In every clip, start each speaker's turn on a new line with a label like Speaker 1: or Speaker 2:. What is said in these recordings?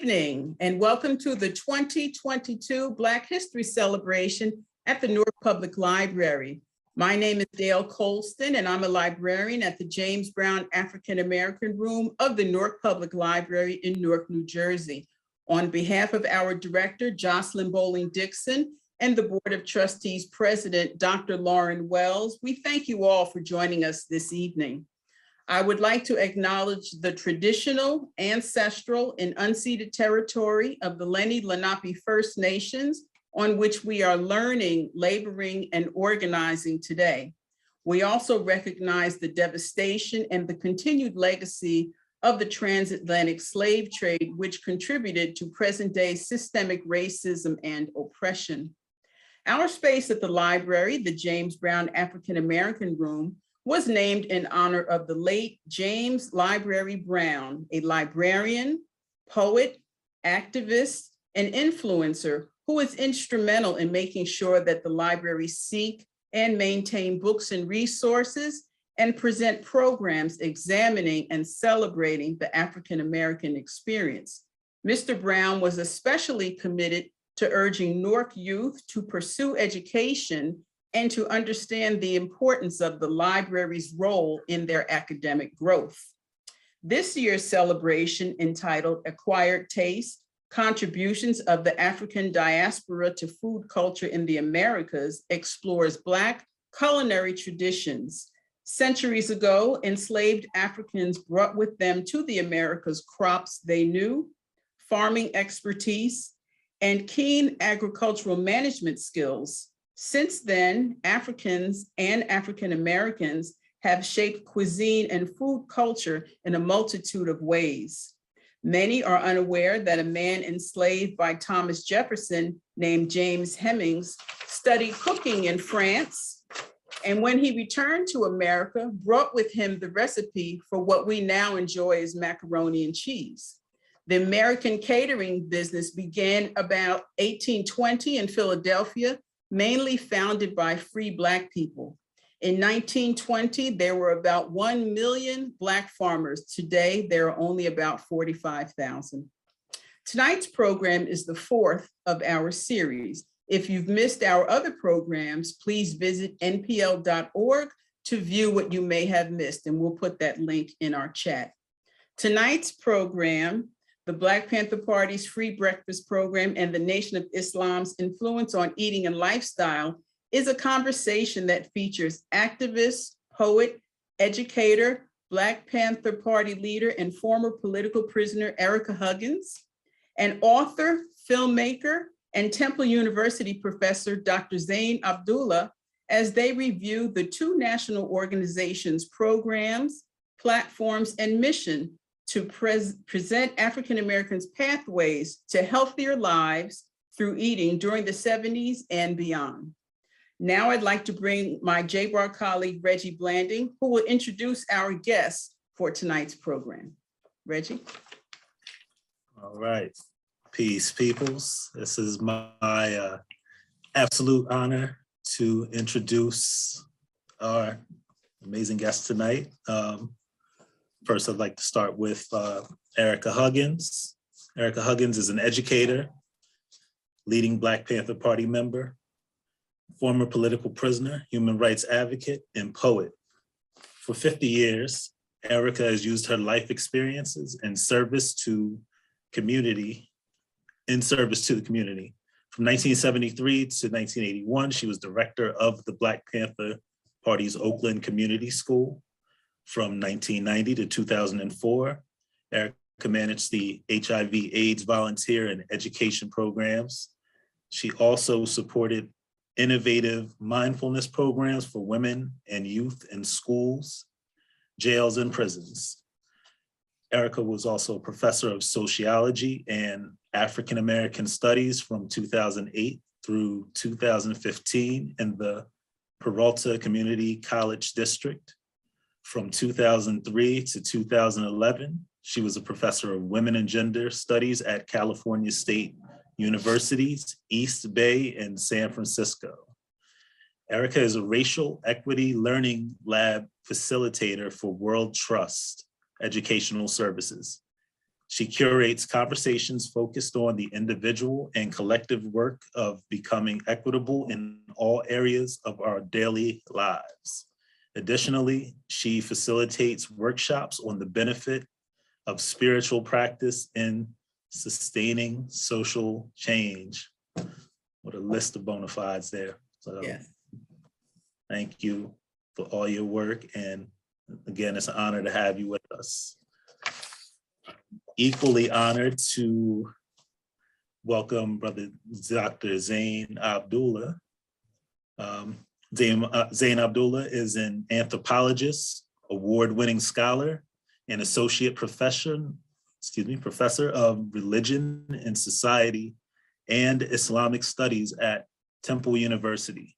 Speaker 1: evening and welcome to the 2022 Black History Celebration at the Newark Public Library. My name is Dale Colston and I'm a librarian at the James Brown African American Room of the Newark Public Library in Newark, New Jersey. On behalf of our director, Jocelyn Bowling Dixon, and the Board of Trustees President, Dr. Lauren Wells, we thank you all for joining us this evening. I would like to acknowledge the traditional, ancestral, and unceded territory of the Lenni Lenape First Nations on which we are learning, laboring, and organizing today. We also recognize the devastation and the continued legacy of the transatlantic slave trade, which contributed to present-day systemic racism and oppression. Our space at the library, the James Brown African American Room, was named in honor of the late James Library Brown, a librarian, poet, activist, and influencer who was instrumental in making sure that the library seek and maintain books and resources and present programs examining and celebrating the African American experience. Mr. Brown was especially committed to urging Newark youth to pursue education and to understand the importance of the library's role in their academic growth. This year's celebration, entitled Acquired Taste, Contributions of the African Diaspora to Food Culture in the Americas, explores Black culinary traditions. Centuries ago, enslaved Africans brought with them to the Americas crops they knew, farming expertise, and keen agricultural management skills. Since then, Africans and African Americans have shaped cuisine and food culture in a multitude of ways. Many are unaware that a man enslaved by Thomas Jefferson named James Hemings studied cooking in France, and when he returned to America, brought with him the recipe for what we now enjoy as macaroni and cheese. The American catering business began about 1820 in Philadelphia, mainly founded by free Black people. In 1920, there were about 1 million Black farmers. Today, there are only about 45,000. Tonight's program is the fourth of our series. If you've missed our other programs, please visit npl.org to view what you may have missed, and we'll put that link in our chat. Tonight's program, the Black Panther Party's free breakfast program and the Nation of Islam's influence on eating and lifestyle, is a conversation that features activist, poet, educator, Black Panther Party leader, and former political prisoner Ericka Huggins, and author, filmmaker, and Temple University professor Dr. Zane Abdullah, as they review the two national organizations' programs, platforms, and mission to present African Americans pathways to healthier lives through eating during the 70s and beyond. Now I'd like to bring my JBAR colleague, Reggie Blanding, who will introduce our guests for tonight's program. Reggie.
Speaker 2: All right, peace peoples. This is my absolute honor to introduce our amazing guest tonight. First, I'd like to start with Ericka Huggins. Ericka Huggins is an educator, leading Black Panther Party member, former political prisoner, human rights advocate, and poet. For 50 years, Ericka has used her life experiences in service to the community. From 1973 to 1981, she was director of the Black Panther Party's Oakland Community School. From 1990 to 2004, Ericka managed the HIV/AIDS volunteer and education programs. She also supported innovative mindfulness programs for women and youth in schools, jails, and prisons. Ericka was also a professor of sociology and African American studies from 2008 through 2015 in the Peralta Community College District. From 2003 to 2011, she was a professor of women and gender studies at California State University's East Bay and San Francisco. Ericka is a racial equity learning lab facilitator for World Trust Educational Services. She curates conversations focused on the individual and collective work of becoming equitable in all areas of our daily lives. Additionally, she facilitates workshops on the benefit of spiritual practice in sustaining social change. What a list of bona fides there. So
Speaker 1: Yes.
Speaker 2: thank you for all your work. And again, it's an honor to have you with us. Equally honored to welcome Brother Dr. Zane Abdullah. Zane Abdullah is an anthropologist, award-winning scholar, and associate professor of religion and society and Islamic studies at Temple University.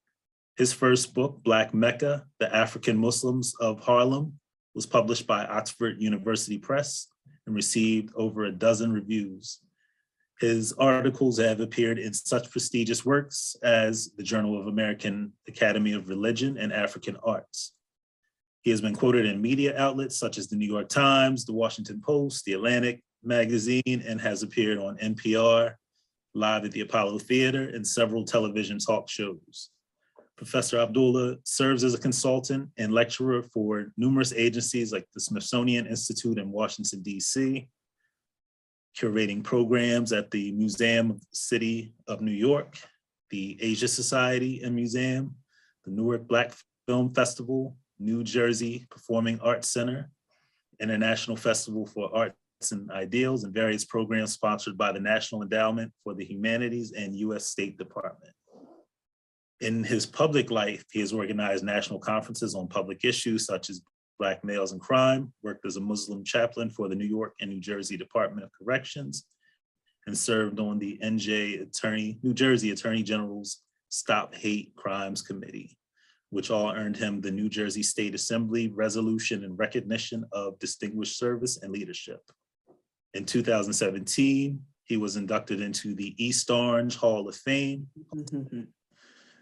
Speaker 2: His first book, Black Mecca, The African Muslims of Harlem, was published by Oxford University Press and received over a dozen reviews. His articles have appeared in such prestigious works as the Journal of American Academy of Religion and African Arts. He has been quoted in media outlets such as the New York Times, the Washington Post, the Atlantic magazine, and has appeared on NPR, Live at the Apollo Theater, and several television talk shows. Professor Abdullah serves as a consultant and lecturer for numerous agencies like the Smithsonian Institute in Washington, D.C., curating programs at the Museum of the City of New York, the Asia Society and Museum, the Newark Black Film Festival, New Jersey Performing Arts Center, International Festival for Arts and Ideals, and various programs sponsored by the National Endowment for the Humanities and U.S. State Department. In his public life, he has organized national conferences on public issues such as Black males and crime, worked as a Muslim chaplain for the New York and New Jersey Department of Corrections, and served on the New Jersey Attorney General's Stop Hate Crimes Committee, which all earned him the New Jersey State Assembly Resolution in recognition of distinguished service and leadership. In 2017, he was inducted into the East Orange Hall of Fame.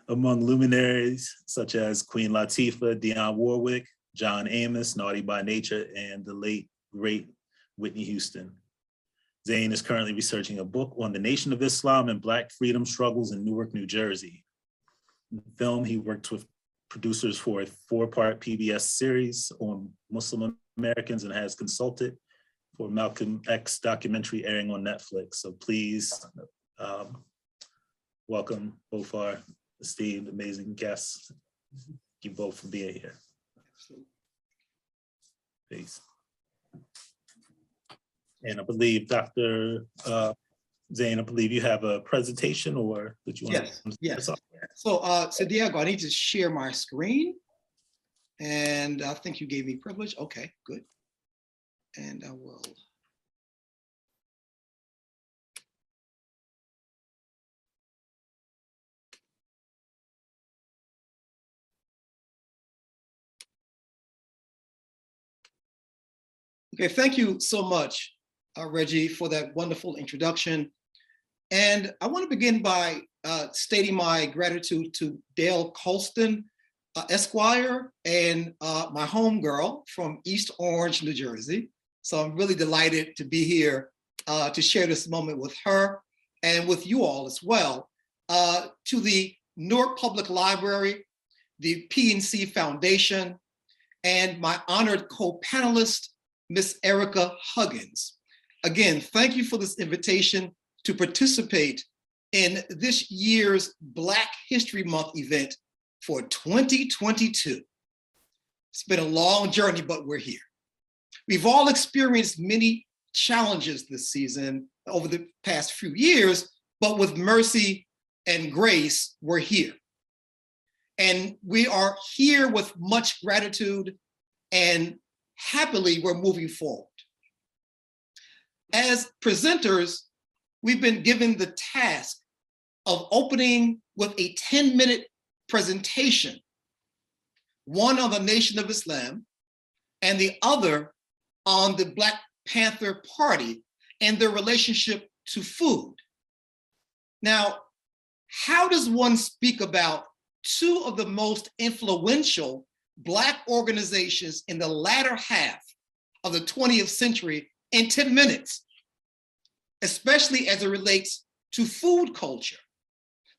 Speaker 2: Among luminaries such as Queen Latifah, Dionne Warwick, John Amos, Naughty by Nature, and the late, great Whitney Houston. Zain is currently researching a book on the Nation of Islam and Black freedom struggles in Newark, New Jersey. In the film, he worked with producers for a 4-part PBS series on Muslim Americans and has consulted for Malcolm X documentary airing on Netflix. So please welcome both our esteemed, amazing guests. Thank you both for being here. Peace. And I believe Dr. Zain, I believe you have a presentation or that you want to?
Speaker 3: Yes. So Diego, I need to share my screen. And I think you gave me privilege. Okay, good. And I will. Okay, thank you so much, Reggie, for that wonderful introduction. And I want to begin by stating my gratitude to Dale Colston, Esquire, and my homegirl from East Orange, New Jersey. So I'm really delighted to be here to share this moment with her and with you all as well. To the Newark Public Library, the PNC Foundation, and my honored co-panelist, Miss Ericka Huggins. Again, thank you for this invitation to participate in this year's Black History Month event for 2022. It's been a long journey, but we're here. We've all experienced many challenges this season over the past few years, but with mercy and grace, we're here. And we are here with much gratitude, and happily, we're moving forward. As presenters, we've been given the task of opening with a 10-minute presentation, one on the Nation of Islam and the other on the Black Panther Party and their relationship to food. Now, how does one speak about two of the most influential Black organizations in the latter half of the 20th century in 10 minutes? especially as it relates to food culture,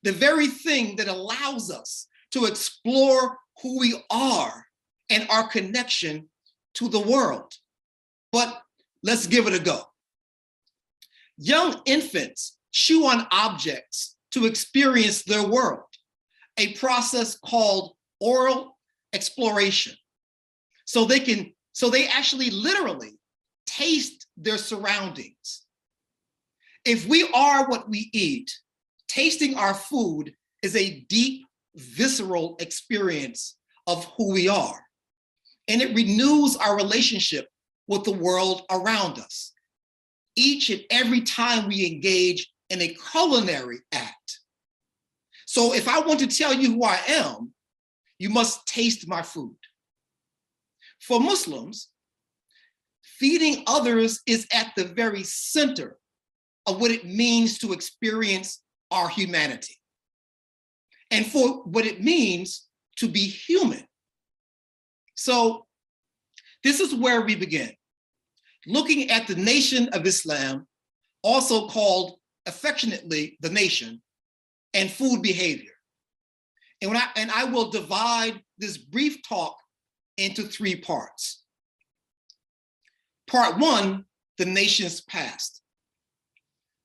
Speaker 3: the very thing that allows us to explore who we are and our connection to the world. But let's give it a go. Young infants chew on objects to experience their world, a process called oral exploration. So they actually literally taste their surroundings. If we are what we eat, tasting our food is a deep, visceral experience of who we are. And it renews our relationship with the world around us, each and every time we engage in a culinary act. So if I want to tell you who I am, you must taste my food. For Muslims, feeding others is at the very center of what it means to experience our humanity, and for what it means to be human. So this is where we begin, looking at the Nation of Islam, also called affectionately the Nation, and food behavior. And I will divide this brief talk into 3 parts. Part 1, the nation's past.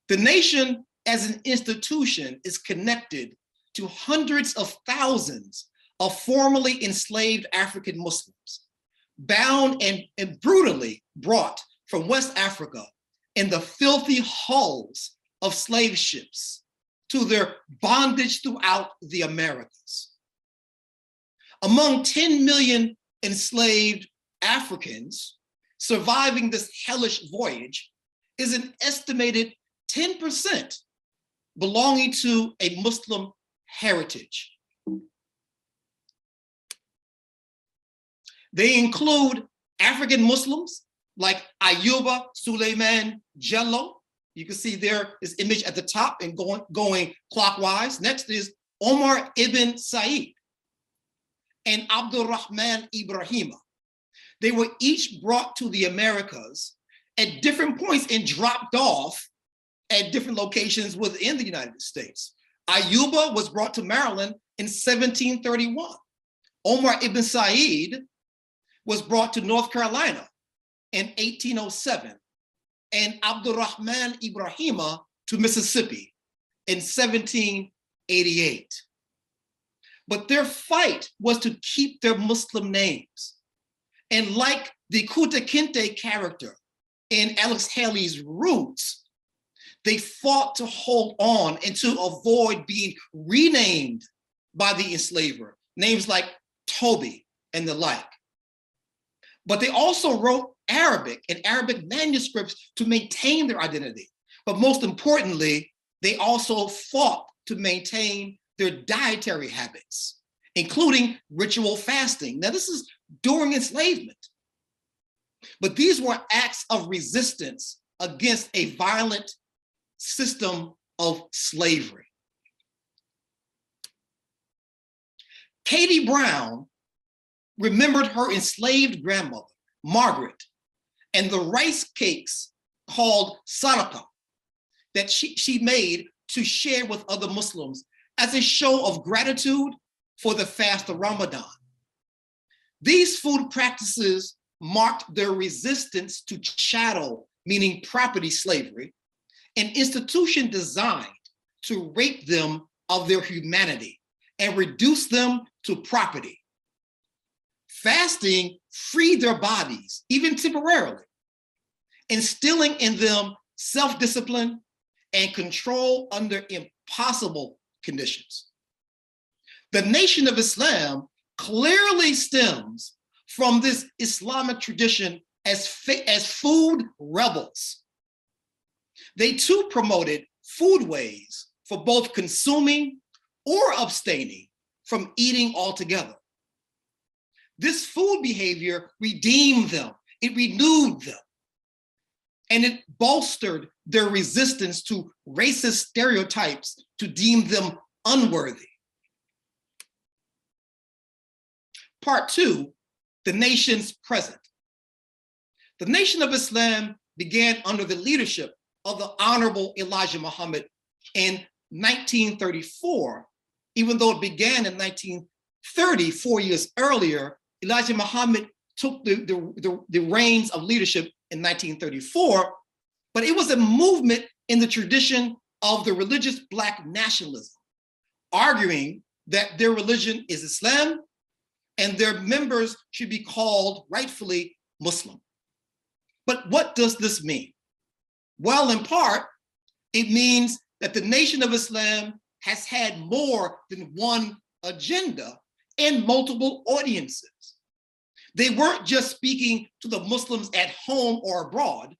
Speaker 3: The nation as an institution is connected to hundreds of thousands of formerly enslaved African Muslims, bound and brutally brought from West Africa in the filthy hulls of slave ships to their bondage throughout the Americas. Among 10 million enslaved Africans surviving this hellish voyage is an estimated 10% belonging to a Muslim heritage. They include African Muslims like Ayuba Suleiman Jello. You can see there is image at the top and going clockwise. Next is Omar ibn Said and Abdurrahman Ibrahima. They were each brought to the Americas at different points and dropped off at different locations within the United States. Ayuba was brought to Maryland in 1731. Omar ibn Said was brought to North Carolina in 1807, and Abdurrahman Ibrahima to Mississippi in 1788. But their fight was to keep their Muslim names. And like the Kunta Kinte character in Alex Haley's Roots, they fought to hold on and to avoid being renamed by the enslaver, names like Toby and the like. But they also wrote Arabic and Arabic manuscripts to maintain their identity. But most importantly, they also fought to maintain their dietary habits, including ritual fasting. Now, this is during enslavement. But these were acts of resistance against a violent system of slavery. Katie Brown remembered her enslaved grandmother, Margaret, and the rice cakes called sadaqah that she made to share with other Muslims as a show of gratitude for the fast of Ramadan. These food practices marked their resistance to chattel, meaning property slavery, an institution designed to rape them of their humanity and reduce them to property. Fasting freed their bodies, even temporarily, instilling in them self-discipline and control under impossible conditions. The Nation of Islam clearly stems from this Islamic tradition as food rebels. They too promoted foodways for both consuming or abstaining from eating altogether. This food behavior redeemed them, it renewed them, and it bolstered their resistance to racist stereotypes to deem them unworthy. Part 2, the nation's present. The Nation of Islam began under the leadership of the Honorable Elijah Muhammad in 1934, even though it began in 1930, 4 years earlier. Elijah Muhammad took the reins of leadership in 1934, but it was a movement in the tradition of the religious Black nationalism, arguing that their religion is Islam and their members should be called rightfully Muslim. But what does this mean? Well, in part, it means that the Nation of Islam has had more than one agenda and multiple audiences. They weren't just speaking to the Muslims at home or abroad.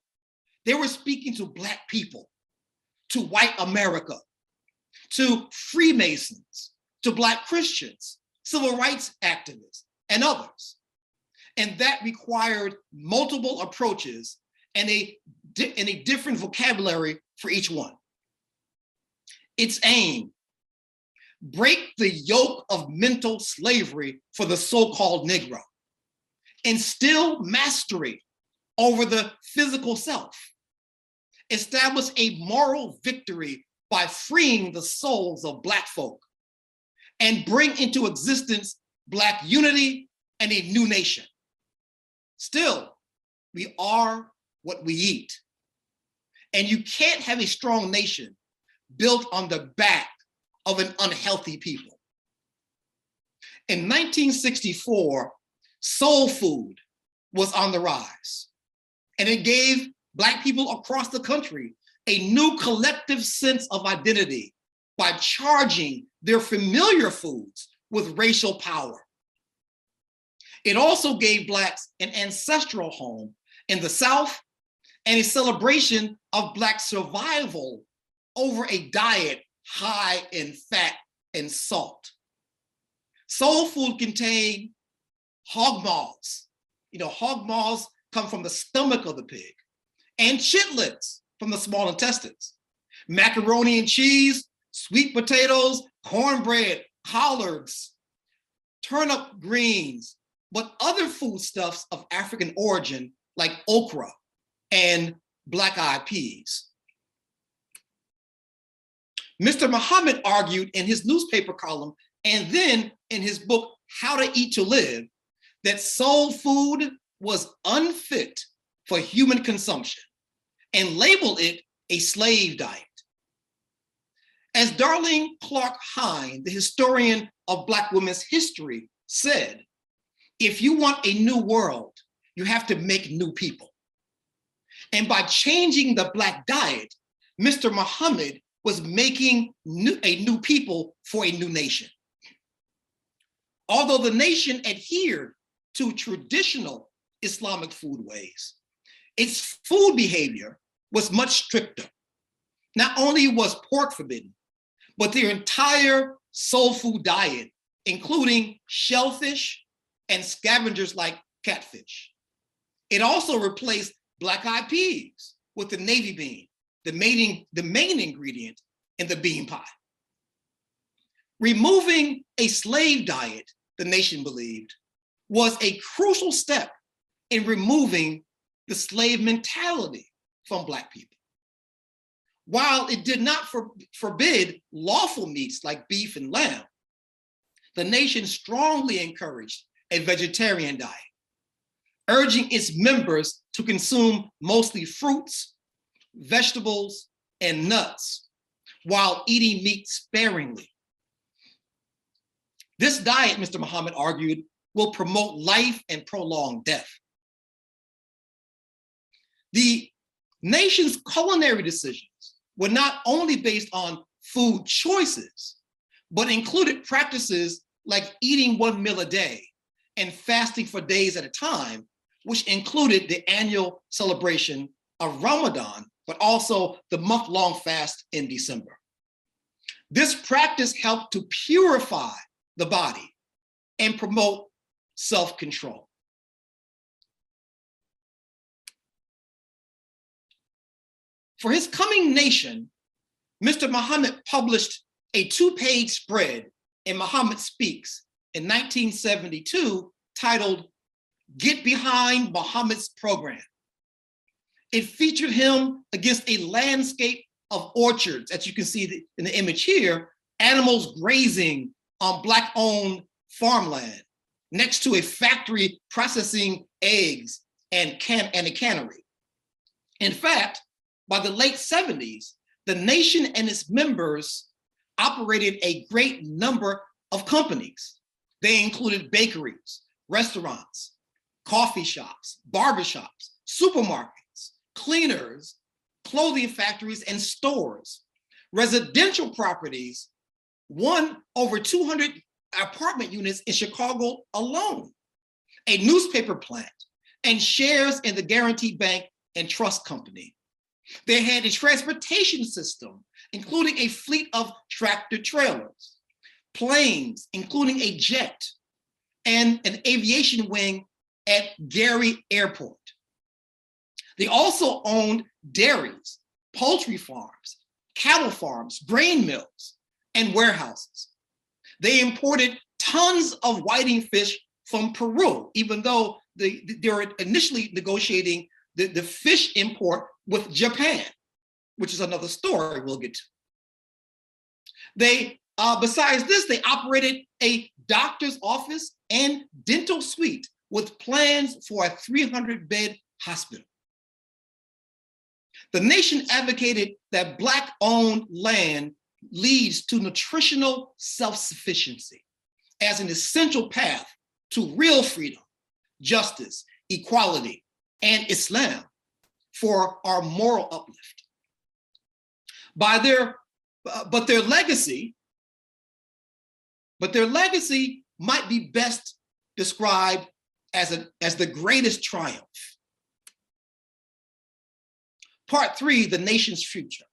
Speaker 3: They were speaking to Black people, to white America, to Freemasons, to Black Christians, civil rights activists, and others. And that required multiple approaches and a different vocabulary for each one. Its aim: break the yoke of mental slavery for the so-called Negro, instill mastery over the physical self, establish a moral victory by freeing the souls of Black folk, and bring into existence Black unity and a new nation. Still, we are what we eat. And you can't have a strong nation built on the back of an unhealthy people. In 1964, soul food was on the rise, and it gave Black people across the country a new collective sense of identity by charging their familiar foods with racial power. It also gave Blacks an ancestral home in the South and a celebration of Black survival over a diet high in fat and salt. Soul food contained hog maws. Hog maws come from the stomach of the pig, and chitlins from the small intestines, macaroni and cheese, sweet potatoes, cornbread, collards, turnip greens, but other foodstuffs of African origin like okra and black-eyed peas. Mr. Muhammad argued in his newspaper column and then in his book, How to Eat to Live, that soul food was unfit for human consumption and labeled it a slave diet. As Darlene Clark Hine, the historian of Black women's history, said, if you want a new world, you have to make new people. And by changing the Black diet, Mr. Muhammad was making a new people for a new nation. Although the nation adhered to traditional Islamic foodways, its food behavior was much stricter. Not only was pork forbidden, but their entire soul food diet, including shellfish and scavengers like catfish. It also replaced black-eyed peas with the navy bean, the main ingredient in the bean pie. Removing a slave diet, the nation believed, was a crucial step in removing the slave mentality from Black people. While it did not forbid lawful meats like beef and lamb, the nation strongly encouraged a vegetarian diet, urging its members to consume mostly fruits, vegetables, and nuts, while eating meat sparingly. This diet, Mr. Muhammad argued, will promote life and prolong death. The nation's culinary decisions were not only based on food choices, but included practices like eating one meal a day and fasting for days at a time, which included the annual celebration of Ramadan, but also the month-long fast in December. This practice helped to purify the body and promote self-control. For his coming nation, Mr. Muhammad published a 2-page spread in Muhammad Speaks in 1972 titled, Get Behind Muhammad's Program. It featured him against a landscape of orchards, as you can see in the image here, animals grazing on Black-owned farmland next to a factory processing eggs and a cannery. In fact, by the late 70s, the nation and its members operated a great number of companies. They included bakeries, restaurants, coffee shops, barbershops, supermarkets, cleaners, clothing factories, and stores, residential properties, won over 200 apartment units in Chicago alone, a newspaper plant, and shares in the Guaranty Bank and Trust Company. They had a transportation system, including a fleet of tractor trailers, planes, including a jet, and an aviation wing at Gary Airport. They also owned dairies, poultry farms, cattle farms, grain mills, and warehouses. They imported tons of whiting fish from Peru, even though they were initially negotiating the fish import with Japan, which is another story we'll get to. They, besides this, they operated a doctor's office and dental suite with plans for a 300-bed hospital. The nation advocated that Black-owned land leads to nutritional self-sufficiency as an essential path to real freedom, justice, equality, and Islam for our moral uplift. But their legacy might be best described as the greatest triumph. Part 3, the nation's future.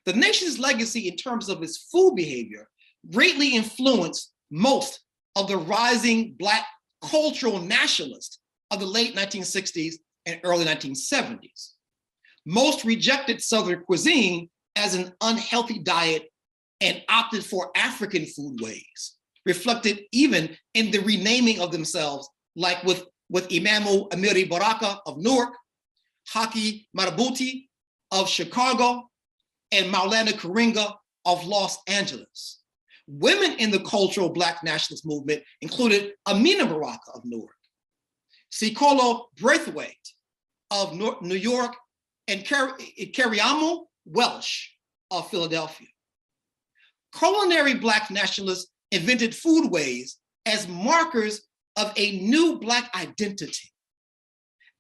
Speaker 3: The nation's legacy in terms of its food behavior greatly influenced most of the rising Black cultural nationalists of the late 1960s and early 1970s. Most rejected Southern cuisine as an unhealthy diet and opted for African foodways, reflected even in the renaming of themselves, like with Imamu Amiri Baraka of Newark, Haki Marabuti of Chicago, and Maulana Karinga of Los Angeles. Women in the cultural Black nationalist movement included Amina Baraka of Newark, Sikolo Braithwaite of New York, and Kariamu Welsh of Philadelphia. Culinary Black nationalists invented foodways as markers of a new Black identity,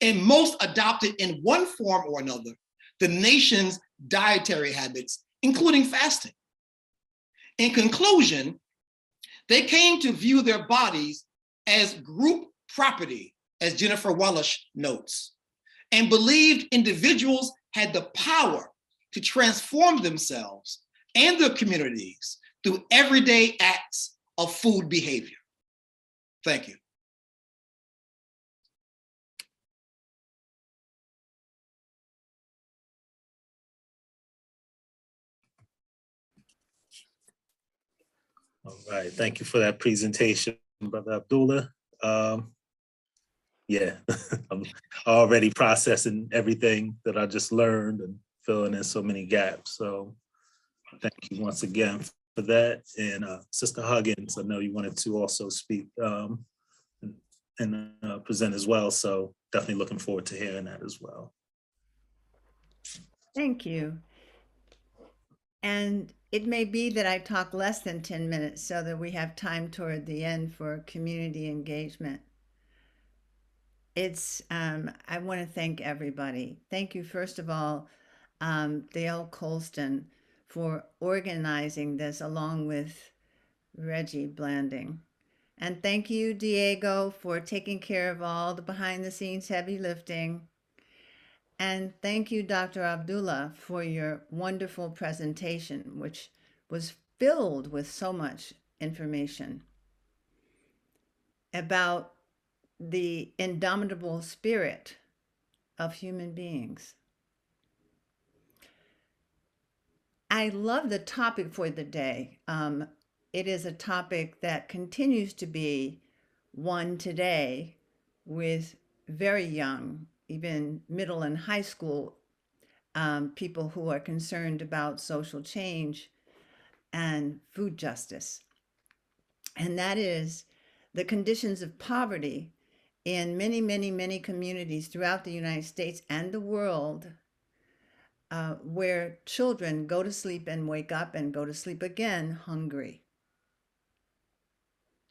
Speaker 3: and most adopted in one form or another the nation's dietary habits, including fasting. In conclusion, they came to view their bodies as group property, as Jennifer Wallace notes, and believed individuals had the power to transform themselves and their communities through everyday acts of food behavior. Thank you.
Speaker 2: All right, thank you for that presentation, Brother Abdullah. Yeah, I'm already processing everything that I just learned and filling in so many gaps. So thank you once again for that. And Sister Huggins, I know you wanted to also speak and present as well. So definitely looking forward to hearing that as well.
Speaker 4: Thank you. And it may be that I talk less than 10 minutes so that we have time toward the end for community engagement. I want to thank everybody. Thank you, first of all, Dale Colston, for organizing this along with Reggie Blanding. And thank you, Diego, for taking care of all the behind the scenes heavy lifting. And thank you, Dr. Abdullah, for your wonderful presentation, which was filled with so much information about the indomitable spirit of human beings. I love the topic for the day. It is a topic that continues to be one today with very young even middle and high school people who are concerned about social change and food justice. And that is the conditions of poverty in many, many, many communities throughout the United States and the world, where children go to sleep and wake up and go to sleep again hungry.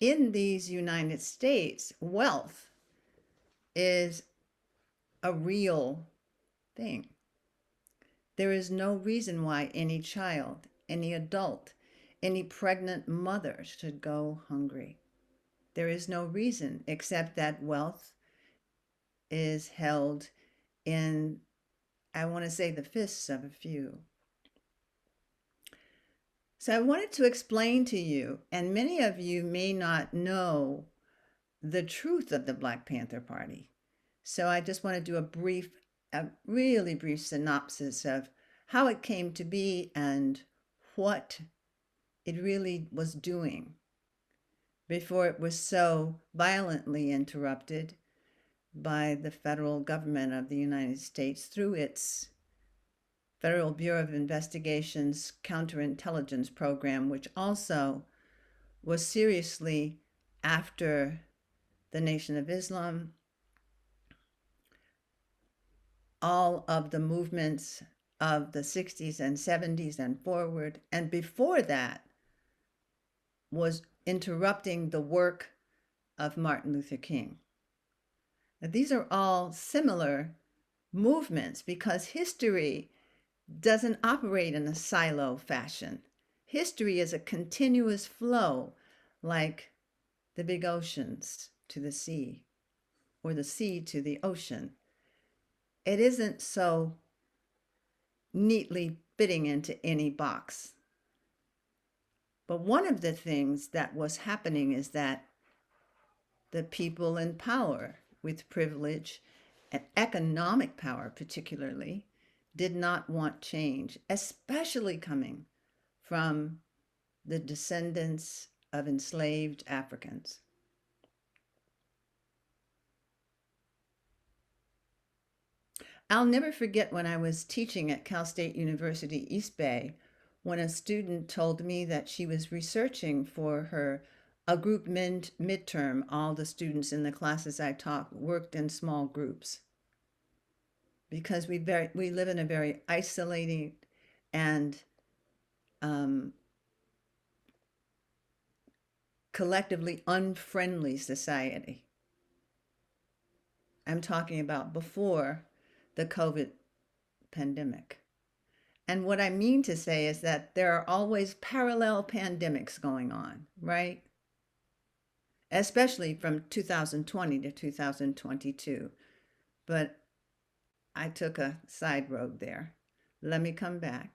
Speaker 4: In these United States, wealth is a real thing. There is no reason why any child, any adult, any pregnant mother should go hungry. There is no reason except that wealth is held in, I want to say, the fists of a few. So I wanted to explain to you, and many of you may not know the truth of the Black Panther Party. So I just want to do a really brief synopsis of how it came to be and what it really was doing before it was so violently interrupted by the federal government of the United States through its Federal Bureau of Investigation's counterintelligence program, which also was seriously after the Nation of Islam, all of the movements of the 60s and 70s and forward, and before that was interrupting the work of Martin Luther King. Now, these are all similar movements because history doesn't operate in a silo fashion. History is a continuous flow, like the big oceans to the sea, or the sea to the ocean. It isn't so neatly fitting into any box. But one of the things that was happening is that the people in power with privilege and economic power particularly did not want change, especially coming from the descendants of enslaved Africans. I'll never forget when I was teaching at Cal State University East Bay, when a student told me that she was researching for a group midterm. All the students in the classes I taught worked in small groups because we live in a very isolating and collectively unfriendly society. I'm talking about before the COVID pandemic. And what I mean to say is that there are always parallel pandemics going on, right? Especially from 2020 to 2022. But I took a side road there. Let me come back.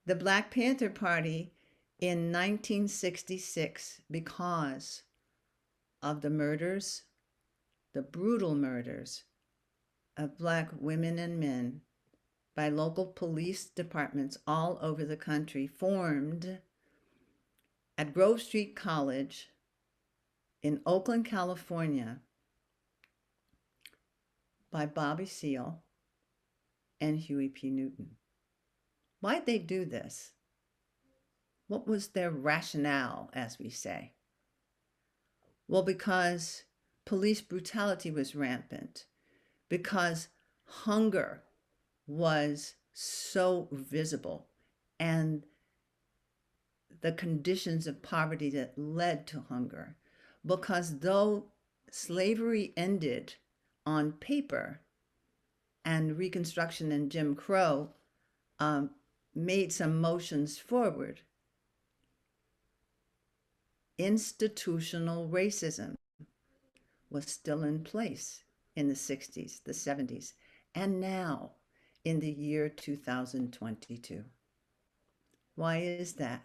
Speaker 4: The Black Panther Party in 1966, because of the murders, the brutal murders of Black women and men by local police departments all over the country, formed at Grove Street College in Oakland, California, by Bobby Seale and Huey P. Newton. Why'd they do this? What was their rationale, as we say? Well, because police brutality was rampant, because hunger was so visible, and the conditions of poverty that led to hunger, because though slavery ended on paper and Reconstruction and Jim Crow made some motions forward, institutional racism was still in place in the 60s, the 70s, and now in the year 2022. Why is that?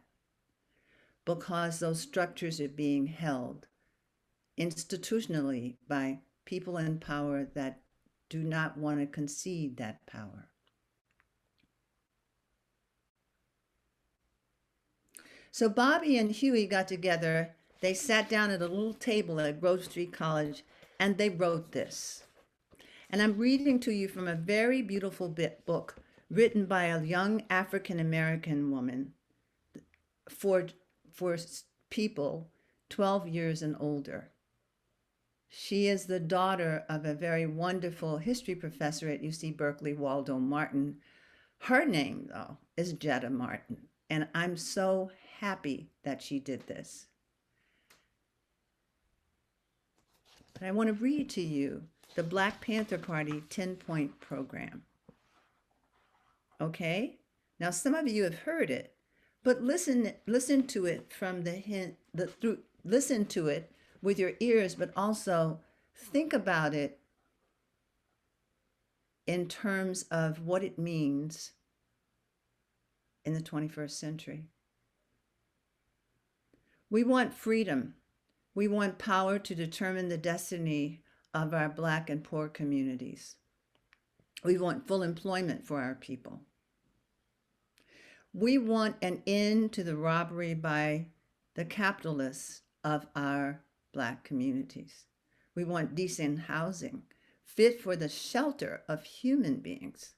Speaker 4: Because those structures are being held institutionally by people in power that do not want to concede that power. So Bobby and Huey got together. They sat down at a little table at Grove Street College and they wrote this. And I'm reading to you from a very beautiful book written by a young African American woman for, for people 12 years and older. She is the daughter of a very wonderful history professor at UC Berkeley, Waldo Martin. Her name, though, is Jetta Martin, and I'm so happy that she did this. But I want to read to you the Black Panther Party 10-point program. Okay? Now, some of you have heard it, but listen to it from listen to it with your ears, but also think about it in terms of what it means in the 21st century. We want freedom. We want power to determine the destiny of our Black and poor communities. We want full employment for our people. We want an end to the robbery by the capitalists of our Black communities. We want decent housing, fit for the shelter of human beings.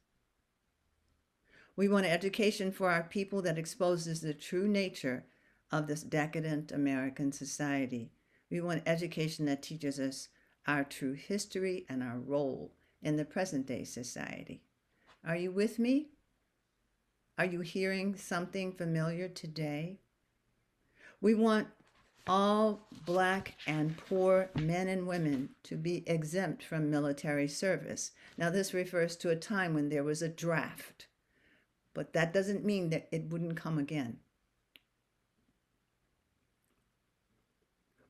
Speaker 4: We want education for our people that exposes the true nature of this decadent American society. We want education that teaches us our true history and our role in the present day society. Are you with me? Are you hearing something familiar today? We want all Black and poor men and women to be exempt from military service. Now, this refers to a time when there was a draft, but that doesn't mean that it wouldn't come again.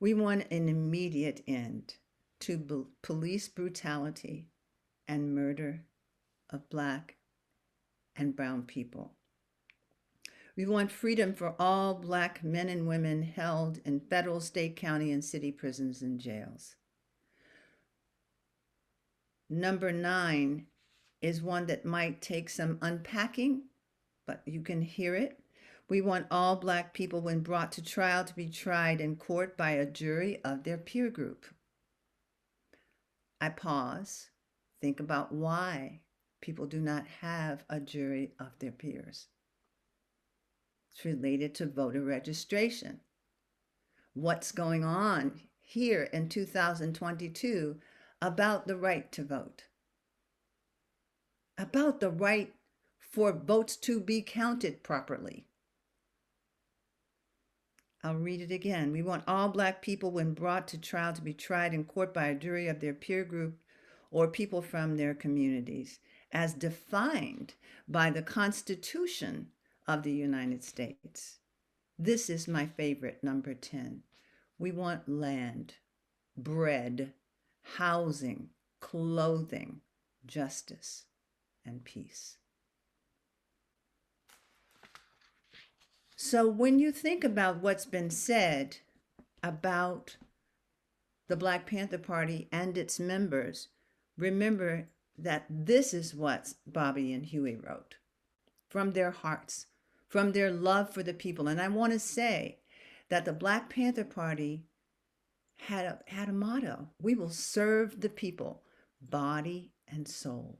Speaker 4: We want an immediate end to police brutality and murder of Black and brown people. We want freedom for all Black men and women held in federal, state, county, and city prisons and jails. Number 9 is one that might take some unpacking, but you can hear it. We want all Black people, when brought to trial, to be tried in court by a jury of their peer group. I pause, think about why people do not have a jury of their peers. It's related to voter registration. What's going on here in 2022 about the right to vote? About the right for votes to be counted properly. I'll read it again. We want all Black people, when brought to trial, to be tried in court by a jury of their peer group or people from their communities, as defined by the Constitution of the United States. This is my favorite, number 10. We want land, bread, housing, clothing, justice, and peace. So when you think about what's been said about the Black Panther Party and its members, remember that this is what Bobby and Huey wrote from their hearts, from their love for the people. And I want to say that the Black Panther Party had a motto: we will serve the people, body and soul.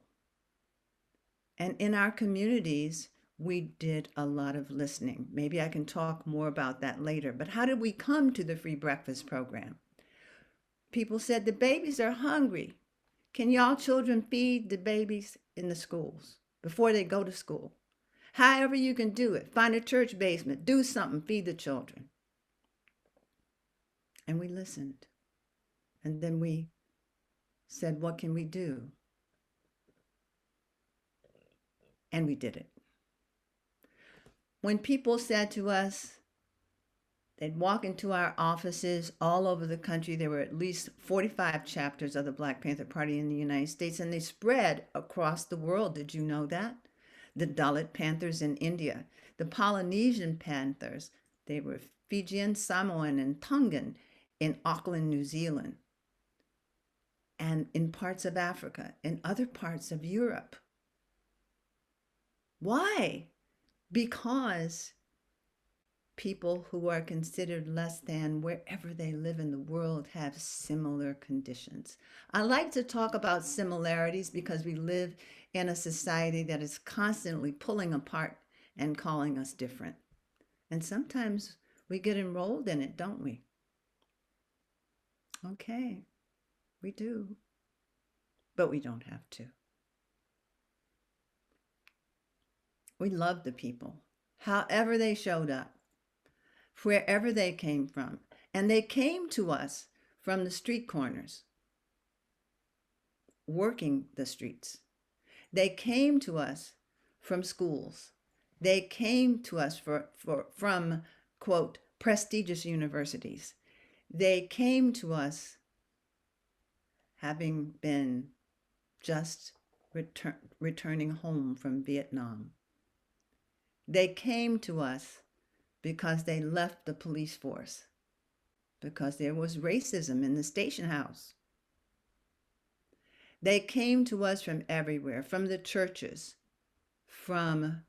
Speaker 4: And in our communities, we did a lot of listening. Maybe I can talk more about that later. But how did we come to the free breakfast program? People said, the babies are hungry. Can y'all children feed the babies in the schools before they go to school? However you can do it. Find a church basement. Do something. Feed the children. And we listened. And then we said, what can we do? And we did it. When people said to us, they'd walk into our offices all over the country. There were at least 45 chapters of the Black Panther Party in the United States, and they spread across the world. Did you know that? The Dalit Panthers in India, the Polynesian Panthers, they were Fijian, Samoan, and Tongan in Auckland, New Zealand, and in parts of Africa, in other parts of Europe. Why? Because people who are considered less than wherever they live in the world have similar conditions. I like to talk about similarities because we live in a society that is constantly pulling apart and calling us different. And sometimes we get enrolled in it, don't we? Okay, we do. But we don't have to. We love the people, however they showed up, wherever they came from. And they came to us from the street corners, working the streets. They came to us from schools. They came to us from, quote, prestigious universities. They came to us having been just returning home from Vietnam. They came to us because they left the police force, because there was racism in the station house. They came to us from everywhere, from the churches, from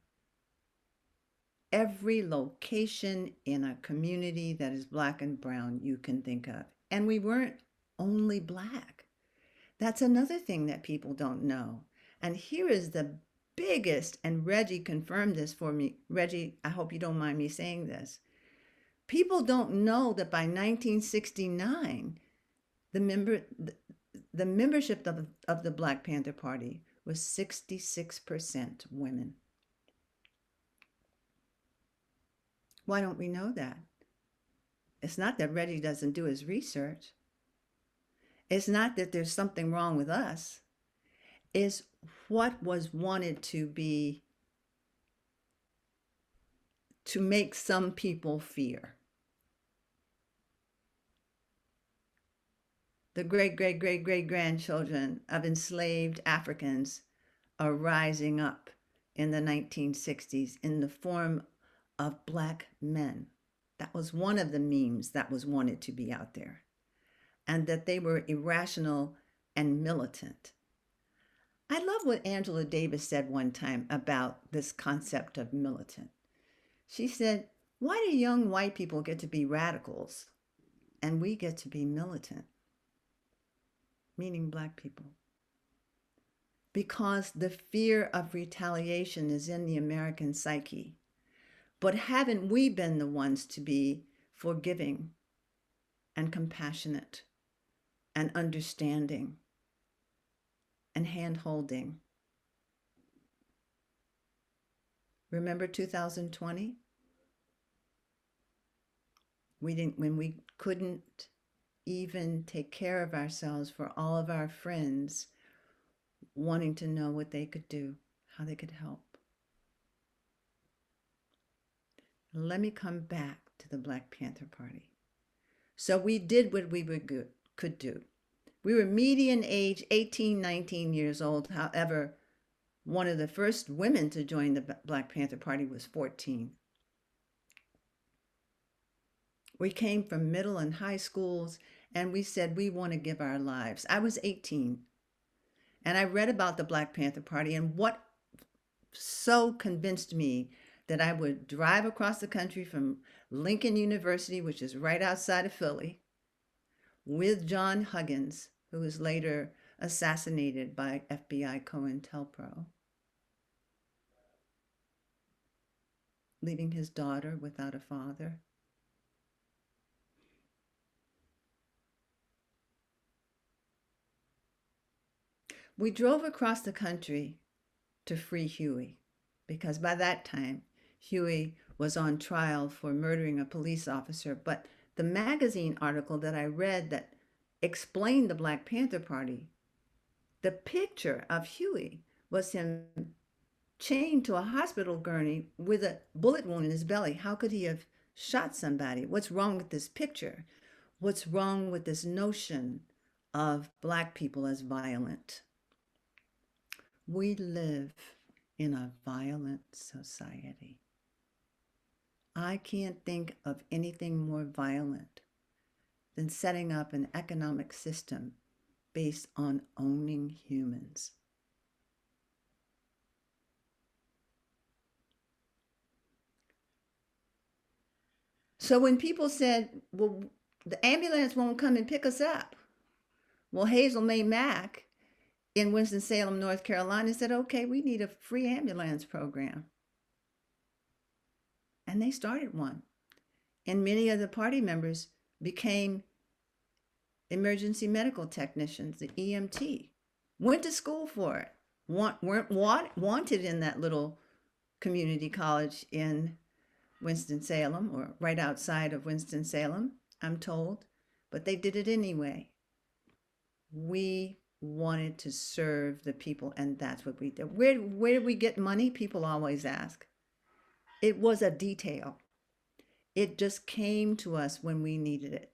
Speaker 4: every location in a community that is Black and brown you can think of. And we weren't only Black. That's another thing that people don't know. And here is the biggest, and Reggie confirmed this for me. Reggie, I hope you don't mind me saying this. People don't know that by 1969, the membership of the Black Panther Party was 66% women. Why don't we know that? It's not that Reggie doesn't do his research. It's not that there's something wrong with us. It's what was wanted to be, to make some people fear. The great-great-great-great-grandchildren of enslaved Africans are rising up in the 1960s in the form of Black men. That was one of the memes that was wanted to be out there. And that they were irrational and militant. I love what Angela Davis said one time about this concept of militant. She said, why do young white people get to be radicals and we get to be militant? Meaning Black people. Because the fear of retaliation is in the American psyche. But haven't we been the ones to be forgiving and compassionate and understanding and hand-holding? Remember 2020? When we couldn't even take care of ourselves for all of our friends wanting to know what they could do, how they could help. Let me come back to the Black Panther Party. So we did what we could do. We were median age 18, 19 years old. However, one of the first women to join the Black Panther Party was 14. We came from middle and high schools, and we said we want to give our lives. I was 18, and I read about the Black Panther Party, and what so convinced me that I would drive across the country from Lincoln University, which is right outside of Philly, with John Huggins, who was later assassinated by FBI COINTELPRO, leaving his daughter without a father. We drove across the country to free Huey, because by that time, Huey was on trial for murdering a police officer. But the magazine article that I read that explained the Black Panther Party, the picture of Huey was him chained to a hospital gurney with a bullet wound in his belly. How could he have shot somebody? What's wrong with this picture? What's wrong with this notion of Black people as violent? We live in a violent society. I can't think of anything more violent than setting up an economic system based on owning humans. So when people said, well, the ambulance won't come and pick us up. Well, Hazel May Mack in Winston-Salem, North Carolina said, okay, we need a free ambulance program. And they started one. And many of the party members became emergency medical technicians, the EMT, went to school for it, weren't wanted in that little community college in Winston-Salem, or right outside of Winston-Salem, I'm told, but they did it anyway. We wanted to serve the people, and that's what we did. Where did we get money? People always ask. It was a detail. It just came to us when we needed it.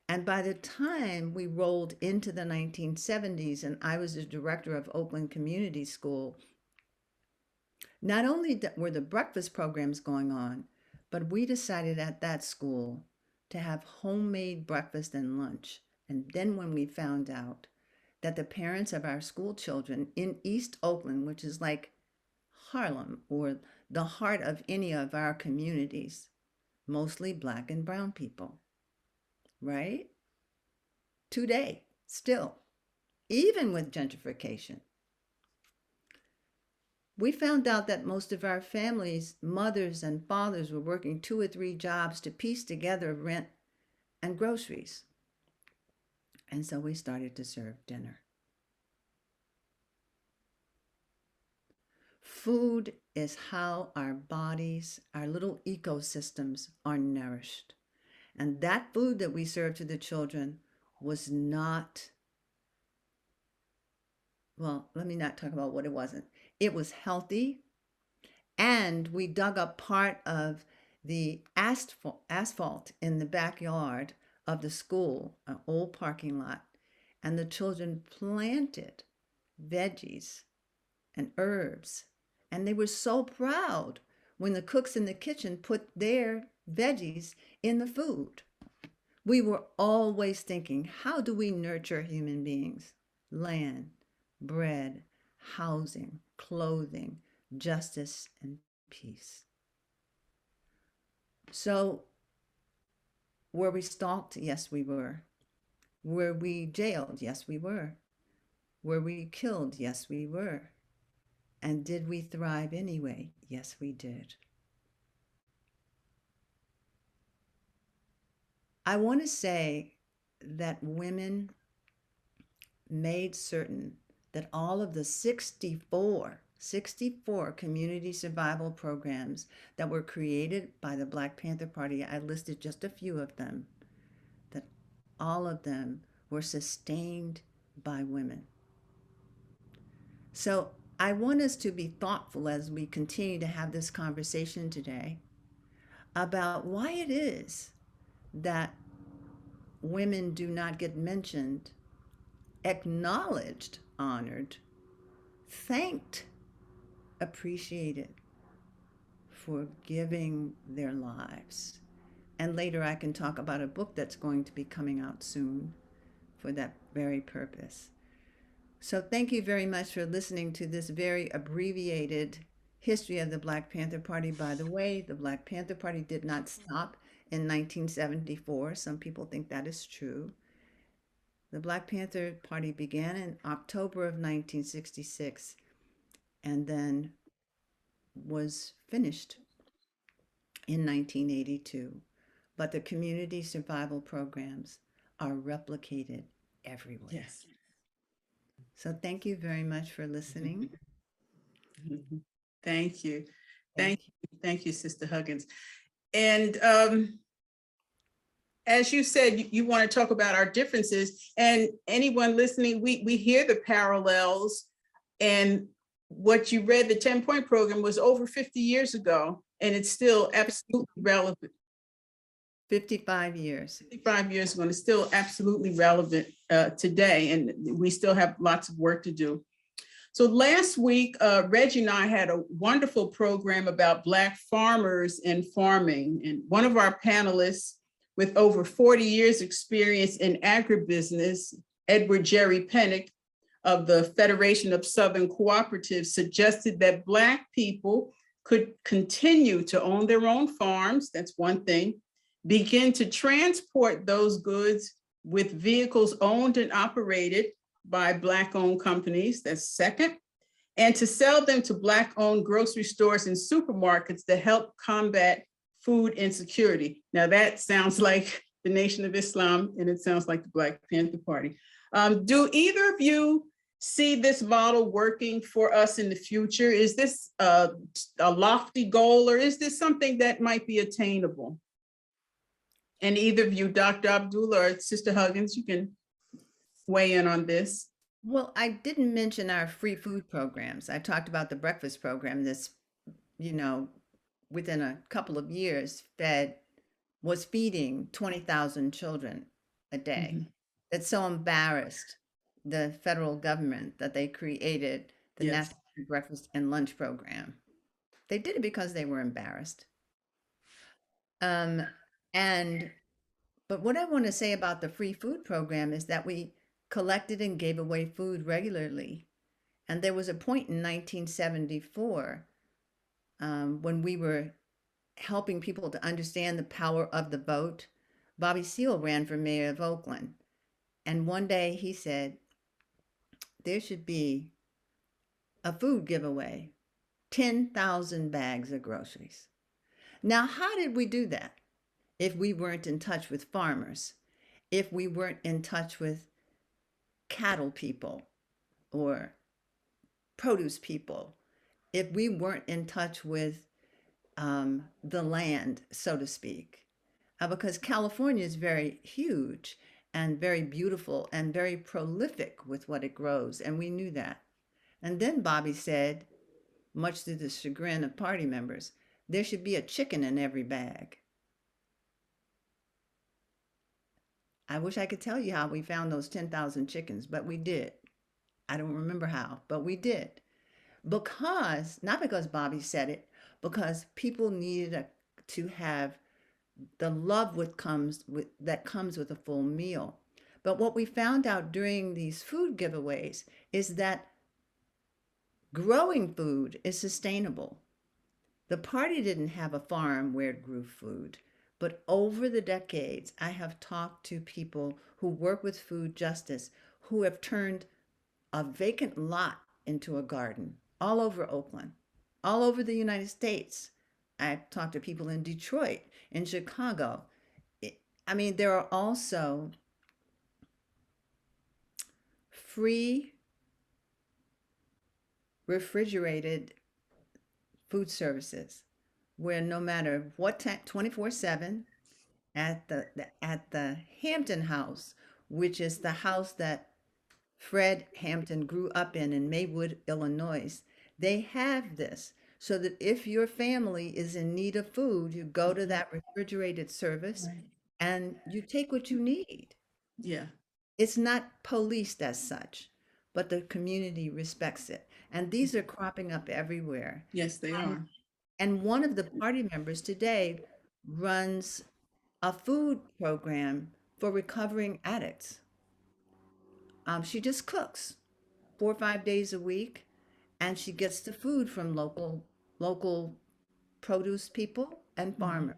Speaker 4: And by the time we rolled into the 1970s, and I was the director of Oakland Community School, not only were the breakfast programs going on, but we decided at that school to have homemade breakfast and lunch. And then when we found out that the parents of our school children in East Oakland, which is like Harlem or the heart of any of our communities, mostly Black and brown people, right? Today, still, even with gentrification. We found out that most of our families, mothers and fathers, were working 2 or 3 jobs to piece together rent and groceries. And so we started to serve dinner. Food is how our bodies, our little ecosystems are nourished. And that food that we served to the children was not, well, let me not talk about what it wasn't. It was healthy, and we dug up part of the asphalt in the backyard of the school, an old parking lot, and the children planted veggies and herbs, and they were so proud when the cooks in the kitchen put their veggies in the food. We were always thinking, how do we nurture human beings? Land, bread, housing, clothing, justice, and peace. So, were we stalked? Yes, we were. Were we jailed? Yes, we were. Were we killed? Yes, we were. And did we thrive anyway? Yes, we did. I want to say that women made certain that all of the 64 community survival programs that were created by the Black Panther Party, I listed just a few of them, that all of them were sustained by women. So I want us to be thoughtful as we continue to have this conversation today about why it is that women do not get mentioned, acknowledged, honored, thanked, appreciated for giving their lives. And later I can talk about a book that's going to be coming out soon for that very purpose. So thank you very much for listening to this very abbreviated history of the Black Panther Party. By the way, the Black Panther Party did not stop in 1974. Some people think that is true. The Black Panther Party began in October of 1966 and then was finished in 1982. But the community survival programs are replicated everywhere.
Speaker 1: Yes.
Speaker 4: So thank you very much for listening.
Speaker 1: Thank you. Thank you, Sister Huggins. And as you said, you want to talk about our differences, and anyone listening, we hear the parallels, and what you read, the 10-point program, was over 50 years ago, and it's still absolutely relevant.
Speaker 4: 55 years.
Speaker 1: 55 years ago, and it's still absolutely relevant today, and we still have lots of work to do. So last week, Reggie and I had a wonderful program about Black farmers and farming, and one of our panelists with over 40 years experience in agribusiness, Edward Jerry Pennick of the Federation of Southern Cooperatives, suggested that Black people could continue to own their own farms, that's one thing, begin to transport those goods with vehicles owned and operated by Black-owned companies, that's second, and to sell them to Black-owned grocery stores and supermarkets that help combat food insecurity. Now that sounds like the Nation of Islam, and it sounds like the Black Panther Party. Do either of you see this model working for us in the future? Is this a lofty goal, or is this something that might be attainable? And either of you, Dr. Abdullah or Sister Huggins, you can weigh in on this.
Speaker 4: Well, I didn't mention our free food programs. I talked about the breakfast program that's, within a couple of years was feeding 20,000 children a day.
Speaker 1: Mm-hmm.
Speaker 4: That's so embarrassed the federal government that they created the
Speaker 1: Yes.
Speaker 4: National Breakfast and Lunch Program. They did it because they were embarrassed. But what I want to say about the free food program is that we collected and gave away food regularly. And there was a point in 1974 when we were helping people to understand the power of the vote. Bobby Seale ran for mayor of Oakland. And one day he said, there should be a food giveaway, 10,000 bags of groceries. Now, how did we do that? If we weren't in touch with farmers, if we weren't in touch with cattle people or produce people, if we weren't in touch with the land, so to speak, because California is very huge and very beautiful and very prolific with what it grows, and we knew that. And then Bobby said, much to the chagrin of party members, there should be a chicken in every bag. I wish I could tell you how we found those 10,000 chickens, but we did. I don't remember how, but we did. Not because Bobby said it, because people needed to have the love that comes with a full meal. But what we found out during these food giveaways is that growing food is sustainable. The party didn't have a farm where it grew food. But over the decades, I have talked to people who work with food justice, who have turned a vacant lot into a garden all over Oakland, all over the United States. I've talked to people in Detroit, in Chicago. There are also free refrigerated food services where no matter what time, 24/7 at the Hampton House, which is the house that Fred Hampton grew up in Maywood, Illinois, they have this so that if your family is in need of food, you go to that refrigerated service and you take what you need.
Speaker 1: Yeah.
Speaker 4: It's not policed as such, but the community respects it. And these are cropping up everywhere.
Speaker 1: Yes, they are.
Speaker 4: And one of the party members today runs a food program for recovering addicts. She just cooks 4 or 5 days a week, and she gets the food from local produce people and farmers.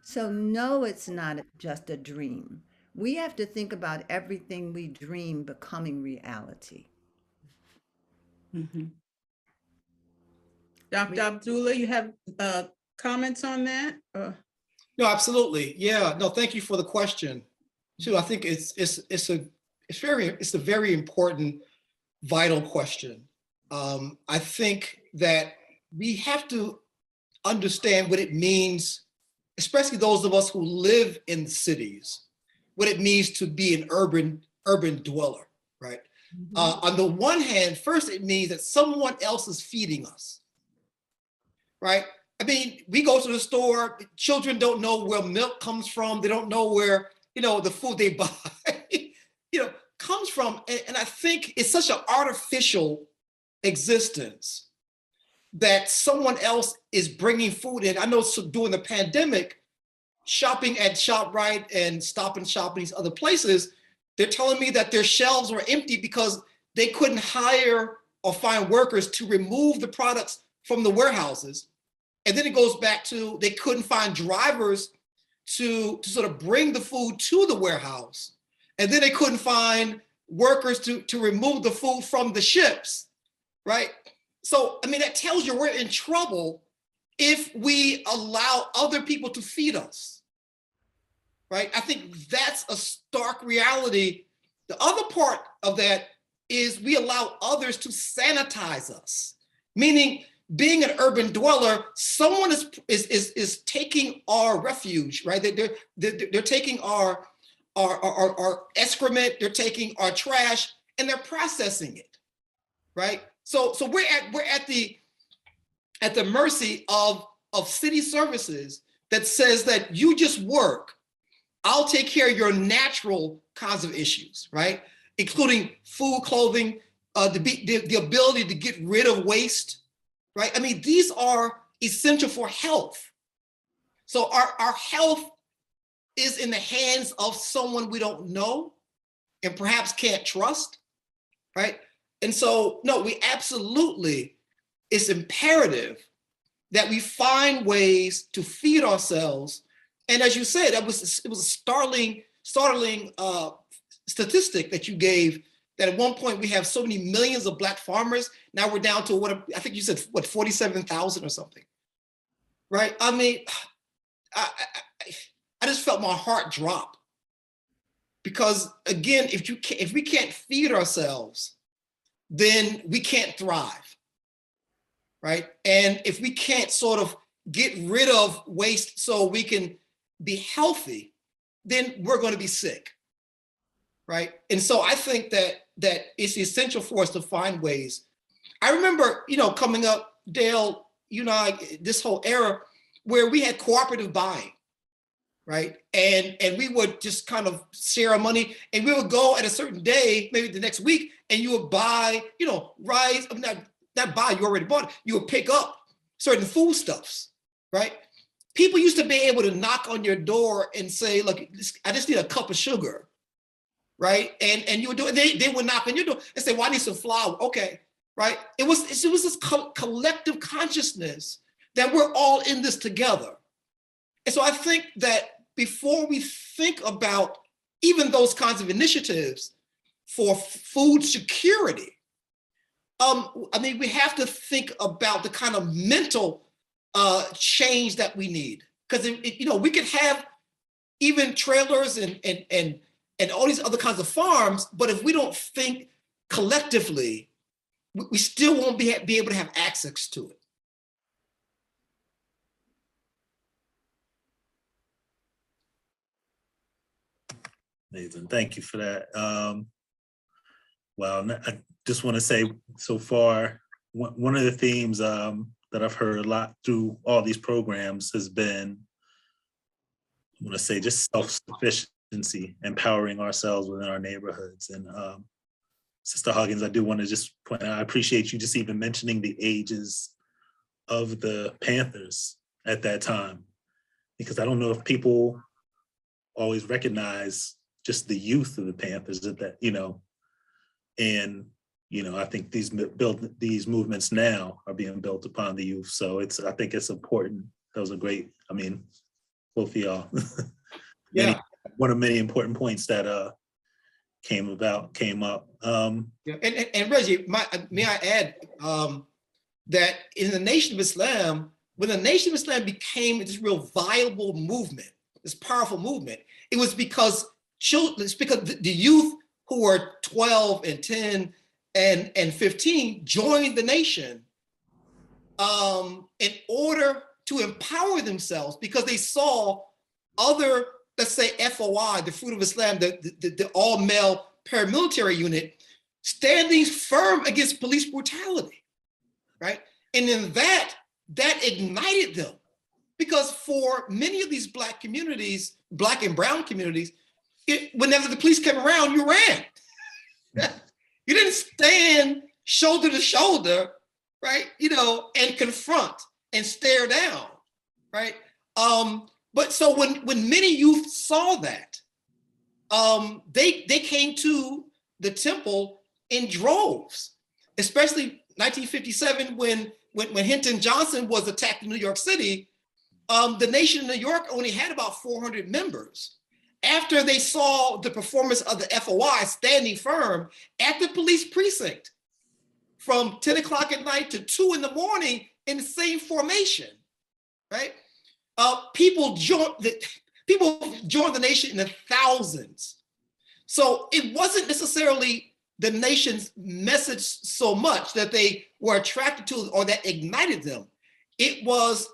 Speaker 4: So no, it's not just a dream. We have to think about everything we dream becoming reality.
Speaker 1: Mm-hmm. Dr. Abdullah, you have comments on that?
Speaker 3: No, absolutely. Yeah. No, thank you for the question. Too, I think it's a very important, vital question. I think that we have to understand what it means, especially those of us who live in cities, what it means to be an urban dweller, right? On the one hand, first, it means that someone else is feeding us, right? We go to the store, children don't know where milk comes from. They don't know where, the food they buy, comes from. And I think it's such an artificial existence that someone else is bringing food in. I know during the pandemic, shopping at ShopRite and Stop and Shop and these other places, they're telling me that their shelves were empty because they couldn't hire or find workers to remove the products from the warehouses. And then it goes back to they couldn't find drivers to sort of bring the food to the warehouse, and then they couldn't find workers to remove the food from the ships, right? So, I mean, that tells you we're in trouble if we allow other people to feed us, right? I think that's a stark reality. The other part of that is we allow others to sanitize us, meaning being an urban dweller, someone is taking our refuge, right? They're taking our excrement, they're taking our trash, and they're processing it, right? So we're at the mercy of city services that says that you just work, I'll take care of your natural kinds of issues, right? Including food, clothing, the ability to get rid of waste, right? I mean, these are essential for health. So our health is in the hands of someone we don't know and perhaps can't trust, right? And so, no, we absolutely, it's imperative that we find ways to feed ourselves. And as you said, it was a startling statistic that you gave, that at one point we have so many millions of Black farmers. Now we're down to what, I think you said, what, 47,000 or something, right? I mean, I just felt my heart drop, because again, if we can't feed ourselves, then we can't thrive, right? And if we can't sort of get rid of waste so we can be healthy, then we're going to be sick, right? And so I think that it's essential for us to find ways. I remember, coming up, Dale, this whole era where we had cooperative buying, right? And we would just kind of share our money, and we would go at a certain day, maybe the next week, and you would buy, rice, not buy, you already bought it. You would pick up certain foodstuffs, right? People used to be able to knock on your door and say, look, I just need a cup of sugar, right? And you would do it. They would knock on your door and say, well, I need some flour. Okay, right? It was this collective consciousness that we're all in this together. And so I think that before we think about even those kinds of initiatives for food security, we have to think about the kind of mental change that we need. Because we could have even trailers and all these other kinds of farms, but if we don't think collectively, we still won't be able to have access to it.
Speaker 2: Amazing. Thank you for that. Well, I just want to say, so far, one of the themes that I've heard a lot through all these programs has been, I want to say, just self-sufficiency, empowering ourselves within our neighborhoods. And Sister Huggins, I do want to just point out, I appreciate you just even mentioning the ages of the Panthers at that time, because I don't know if people always recognize just the youth of the Panthers at that, and I think these movements now are being built upon the youth. So I think it's important. Those are great. Both of y'all.
Speaker 3: Yeah.
Speaker 2: One of many important points that came up.
Speaker 3: Yeah. And Reggie, may I add that in the Nation of Islam, when the Nation of Islam became this real viable movement, this powerful movement, it was because the youth who were 12 and 10 and 15 joined the nation in order to empower themselves, because they saw other, let's say FOI, the Fruit of Islam, the all-male paramilitary unit, standing firm against police brutality, right? And then that ignited them, because for many of these Black communities, Black and brown communities, whenever the police came around, you ran. You didn't stand shoulder to shoulder, right? And confront and stare down, right? But so when many youth saw that, they came to the temple in droves, especially 1957 when Hinton Johnson was attacked in New York City. the Nation of New York only had about 400 members. After they saw the performance of the FOI standing firm at the police precinct from 10 o'clock at night to 2 in the morning in the same formation, right? People joined the Nation in the thousands. So it wasn't necessarily the Nation's message so much that they were attracted to or that ignited them. It was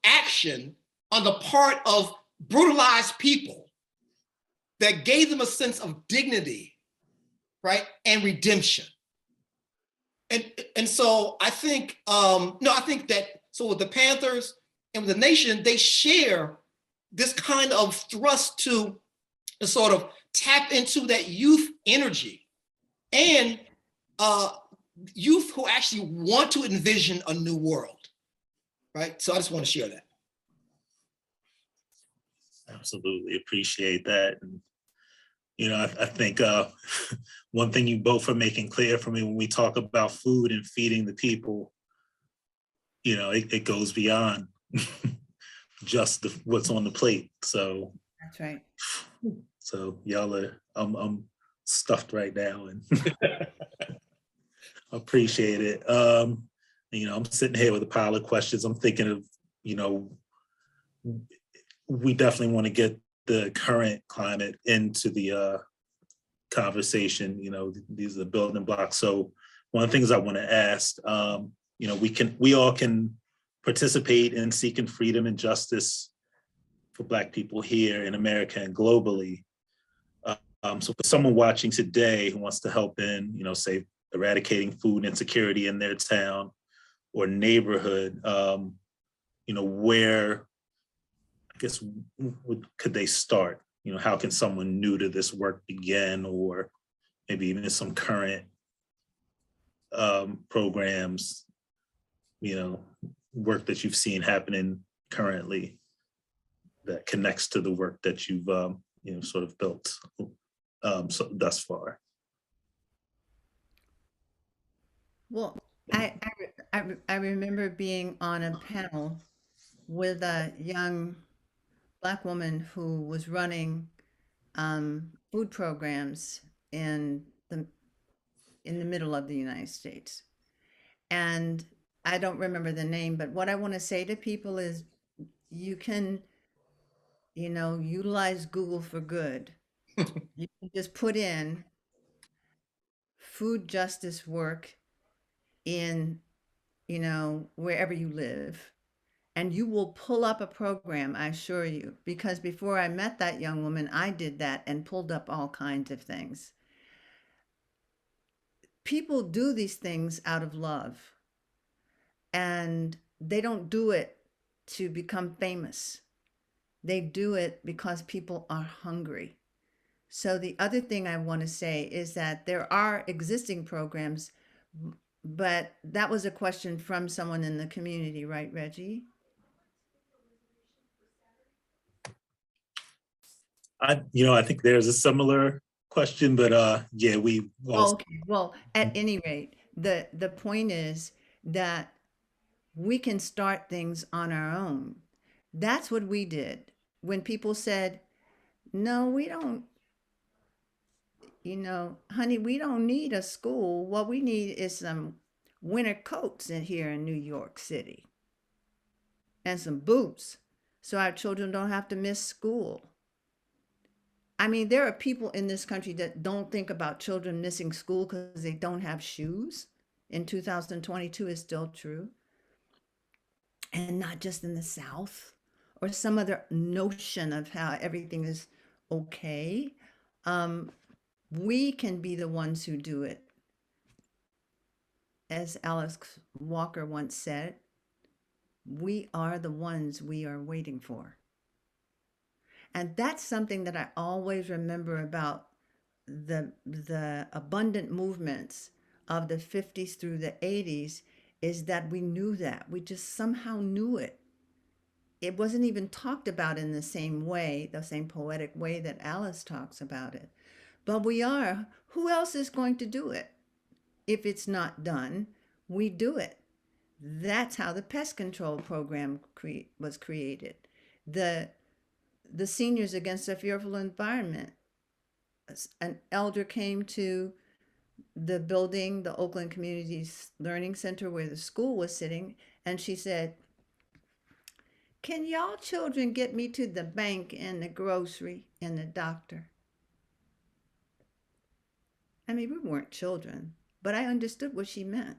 Speaker 3: action on the part of brutalized people that gave them a sense of dignity, right, and redemption. And so I think I think that so with the Panthers and with the Nation, they share this kind of thrust to sort of tap into that youth energy and youth who actually want to envision a new world, right? So I just want to share that.
Speaker 2: Absolutely appreciate that. And, I think one thing you both are making clear for me when we talk about food and feeding the people, it goes beyond just what's on the plate. So
Speaker 4: That's right.
Speaker 2: So y'all are, I'm stuffed right now and appreciate it. I'm sitting here with a pile of questions. I'm thinking of, we definitely want to get the current climate into the conversation. These are the building blocks. So one of the things I want to ask, we all can participate in seeking freedom and justice for Black people here in America and globally. So for someone watching today who wants to help in, say, eradicating food insecurity in their town or neighborhood, where, I guess, could they start? How can someone new to this work begin, or maybe even some current programs, work that you've seen happening currently that connects to the work that you've, sort of built thus far?
Speaker 4: Well, I remember being on a panel with a young Black woman who was running food programs in the middle of the United States. And I don't remember the name, but what I want to say to people is you can, utilize Google for good. You can just put in food justice work in, wherever you live, and you will pull up a program, I assure you, because before I met that young woman, I did that and pulled up all kinds of things. People do these things out of love, and they don't do it to become famous. They do it because people are hungry. So the other thing I want to say is that there are existing programs, but that was a question from someone in the community, right, Reggie?
Speaker 2: I think there's a similar question, but yeah, we also.
Speaker 4: Okay. Well, at any rate, the point is that we can start things on our own. That's what we did. When people said, no, we don't, honey, we don't need a school. What we need is some winter coats in here in New York City and some boots so our children don't have to miss school. I mean, there are people in this country that don't think about children missing school because they don't have shoes. In 2022 is still true. And not just in the South or some other notion of how everything is okay. We can be the ones who do it. As Alice Walker once said, we are the ones we are waiting for. And that's something that I always remember about the abundant movements of the 50s through the 80s, is that we knew that. We just somehow knew it. It wasn't even talked about in the same way, the same poetic way that Alice talks about it. But we are. Who else is going to do it? If it's not done, we do it. That's how the pest control program was created. The Seniors Against a Fearful Environment. An elder came to the building, the Oakland Community Learning Center where the school was sitting, and she said, "Can y'all children get me to the bank and the grocery and the doctor?" I mean, we weren't children, but I understood what she meant.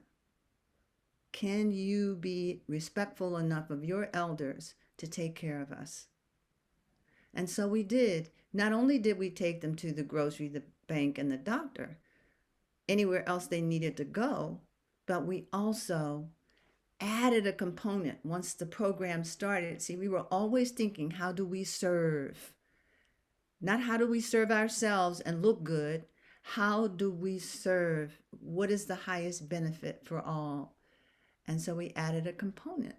Speaker 4: Can you be respectful enough of your elders to take care of us? And so we did. Not only did we take them to the grocery, the bank, and the doctor, anywhere else they needed to go, but we also added a component once the program started. See, we were always thinking, how do we serve? Not how do we serve ourselves and look good? How do we serve? What is the highest benefit for all? And so we added a component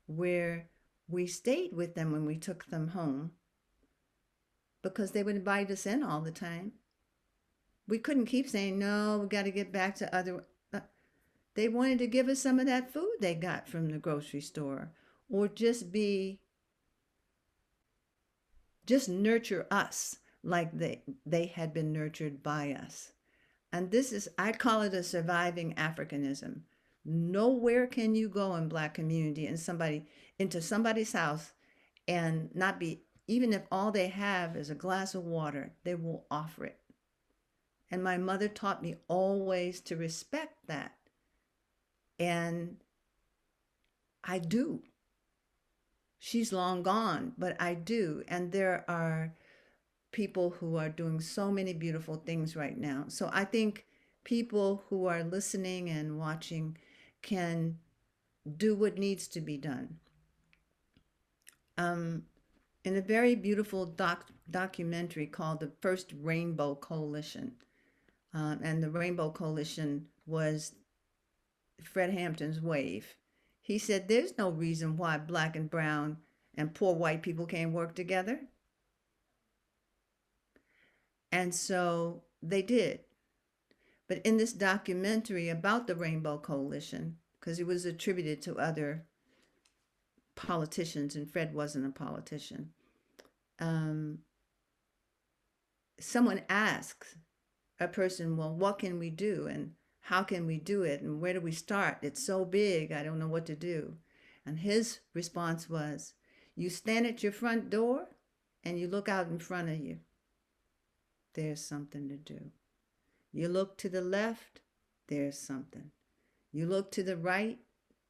Speaker 4: where we stayed with them when we took them home because they would invite us in all the time. We couldn't keep saying, no, we got to get back to other. They wanted to give us some of that food they got from the grocery store, or just nurture us like they had been nurtured by us. And this is, I call it a surviving Africanism. Nowhere can you go in Black community and into somebody's house and not be, even if all they have is a glass of water, they will offer it. And my mother taught me always to respect that. And I do. She's long gone, but I do. And there are people who are doing so many beautiful things right now. So I think people who are listening and watching can do what needs to be done. In a very beautiful documentary called The First Rainbow Coalition, and the Rainbow Coalition was Fred Hampton's wave. He said, there's no reason why Black and brown and poor white people can't work together. And so they did. But in this documentary about the Rainbow Coalition, because it was attributed to other politicians, and Fred wasn't a politician, someone asks a person, well, what can we do? And how can we do it? And where do we start? It's so big, I don't know what to do. And his response was, you stand at your front door and you look out in front of you. There's something to do. You look to the left, there's something. You look to the right,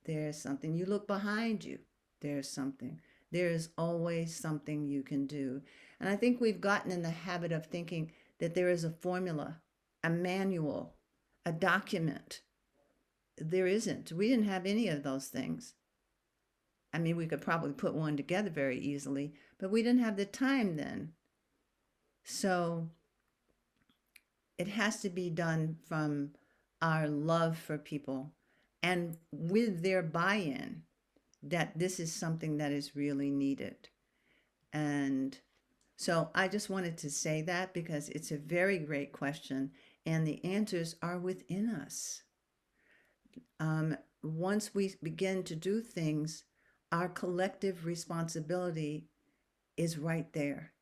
Speaker 4: there's something. You look behind you, there's something. There is always something you can do. And I think we've gotten in the habit of thinking that there is a formula, a manual, a document. There isn't. We didn't have any of those things. I mean, we could probably put one together very easily, but we didn't have the time then. So it has to be done from our love for people and with their buy-in that this is something that is really needed. And so I just wanted to say that because it's a very great question and the answers are within us. Once we begin to do things, our collective responsibility is right there.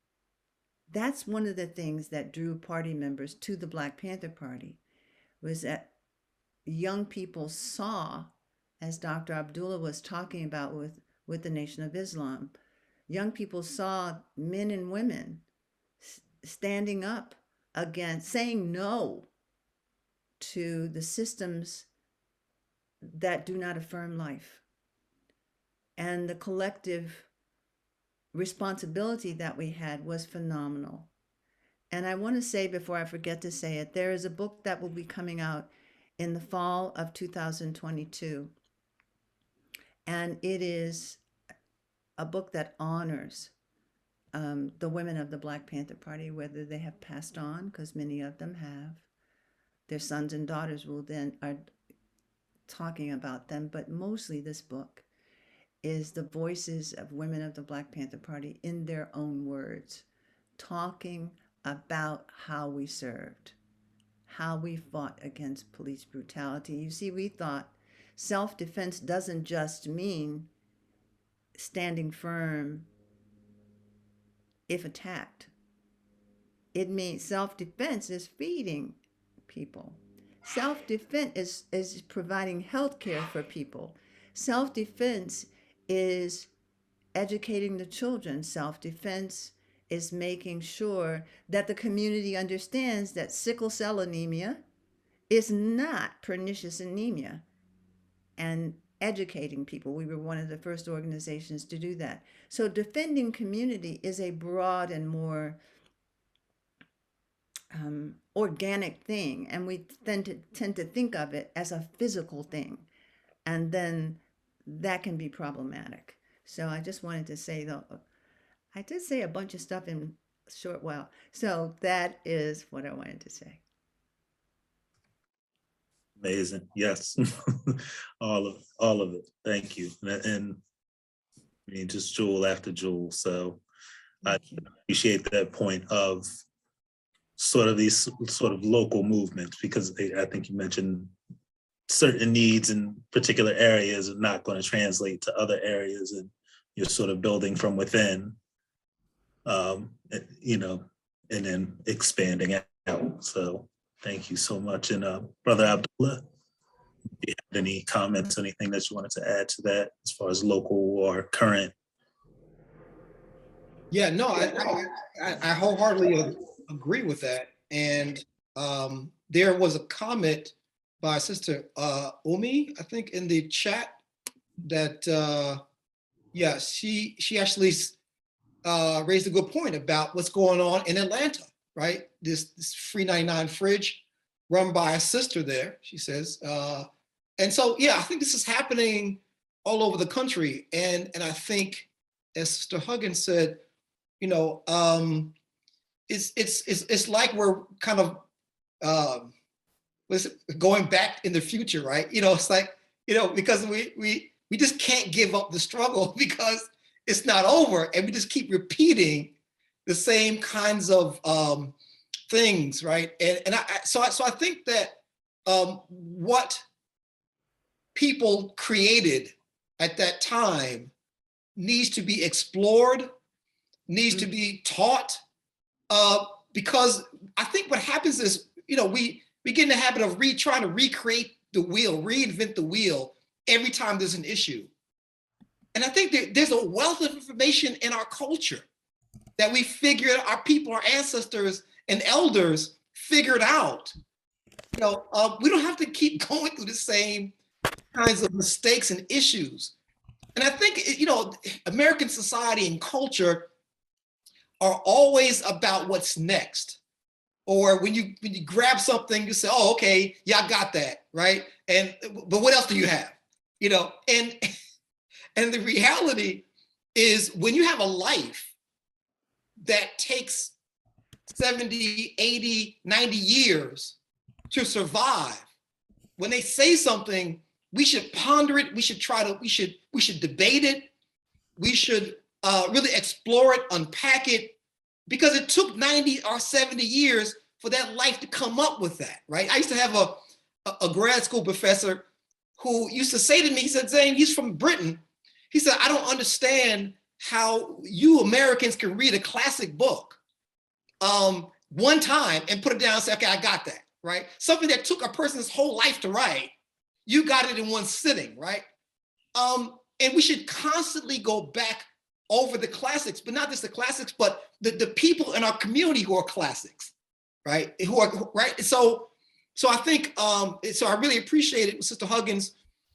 Speaker 4: That's one of the things that drew party members to the Black Panther Party, was that young people saw, as Dr. Abdullah was talking about with the Nation of Islam, young people saw men and women standing up against, saying no to the systems that do not affirm life. And the collective responsibility that we had was phenomenal. And I want to say, before I forget to say it, there is a book that will be coming out in the fall of 2022. And it is a book that honors the women of the Black Panther Party, whether they have passed on, because many of them have. Their sons and daughters are talking about them, but mostly this book is the voices of women of the Black Panther Party in their own words, talking about how we served, how we fought against police brutality. You see, we thought self-defense doesn't just mean standing firm if attacked. It means self-defense is feeding people. Self-defense is providing health care for people. Self-defense is educating the children. Self-defense is making sure that the community understands that sickle cell anemia is not pernicious anemia, and educating people. We were one of the first organizations to do that. So defending community is a broad and more organic thing, and we tend to think of it as a physical thing, and then that can be problematic. So I just wanted to say, though, I did say a bunch of stuff in a short while. So that is what I wanted to say.
Speaker 2: Amazing. Yes. all of it. Thank you. And I mean, just jewel after jewel. So I appreciate that point of sort of these sort of local movements, because I think you mentioned certain needs in particular areas are not going to translate to other areas, and you're sort of building from within, you know, and then expanding out. So thank you so much. And Brother Abdullah, do you have any comments, anything that you wanted to add to that as far as local or current?
Speaker 3: Yeah, no, I wholeheartedly agree with that. And there was a comment by Sister Umi, I think, in the chat that, yeah, she actually raised a good point about what's going on in Atlanta, right? This Free 99 fridge run by a sister there, she says. And so, yeah, I think this is happening all over the country. And I think, as Sister Huggins said, you know, it's like we're kind of going back in the future, right? You know, it's like, you know, because we just can't give up the struggle because it's not over, and we just keep repeating the same kinds of things, right? And so I think that what people created at that time needs to be explored, needs to be taught, because I think what happens is, you know, we get in the habit of trying to recreate the wheel, reinvent the wheel every time there's an issue. And I think that there's a wealth of information in our culture that we figured, our people, our ancestors and elders figured out. You know, we don't have to keep going through the same kinds of mistakes and issues. And I think, you know, American society and culture are always about what's next. Or when you grab something, you say, oh, okay, yeah, I got that, right? But what else do you have? You know, and the reality is, when you have a life that takes 70, 80, 90 years to survive, when they say something, we should ponder it. We should we should debate it. We should really explore it, unpack it, because it took 90 or 70 years for that life to come up with that, right? I used to have a grad school professor who used to say to me, he said, Zain, he's from Britain. He said, I don't understand how you Americans can read a classic book one time and put it down and say, okay, I got that, right? Something that took a person's whole life to write, you got it in one sitting, right? And we should constantly go back over the classics, but not just the classics, but the people in our community who are classics, right? Who are, right? So I think, so I really appreciated what Sister Huggins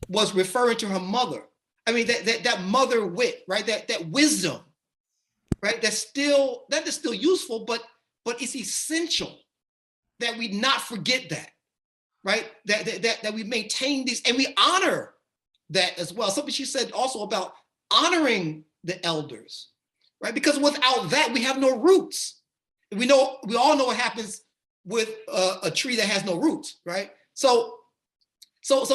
Speaker 3: was referring to her mother. I mean, that mother wit, right? That wisdom, right? That is still useful, but it's essential that we not forget that, right? That we maintain these and we honor that as well. Something she said also about honoring the elders, right? Because without that, we have no roots. We all know what happens with a tree that has no roots, right? So as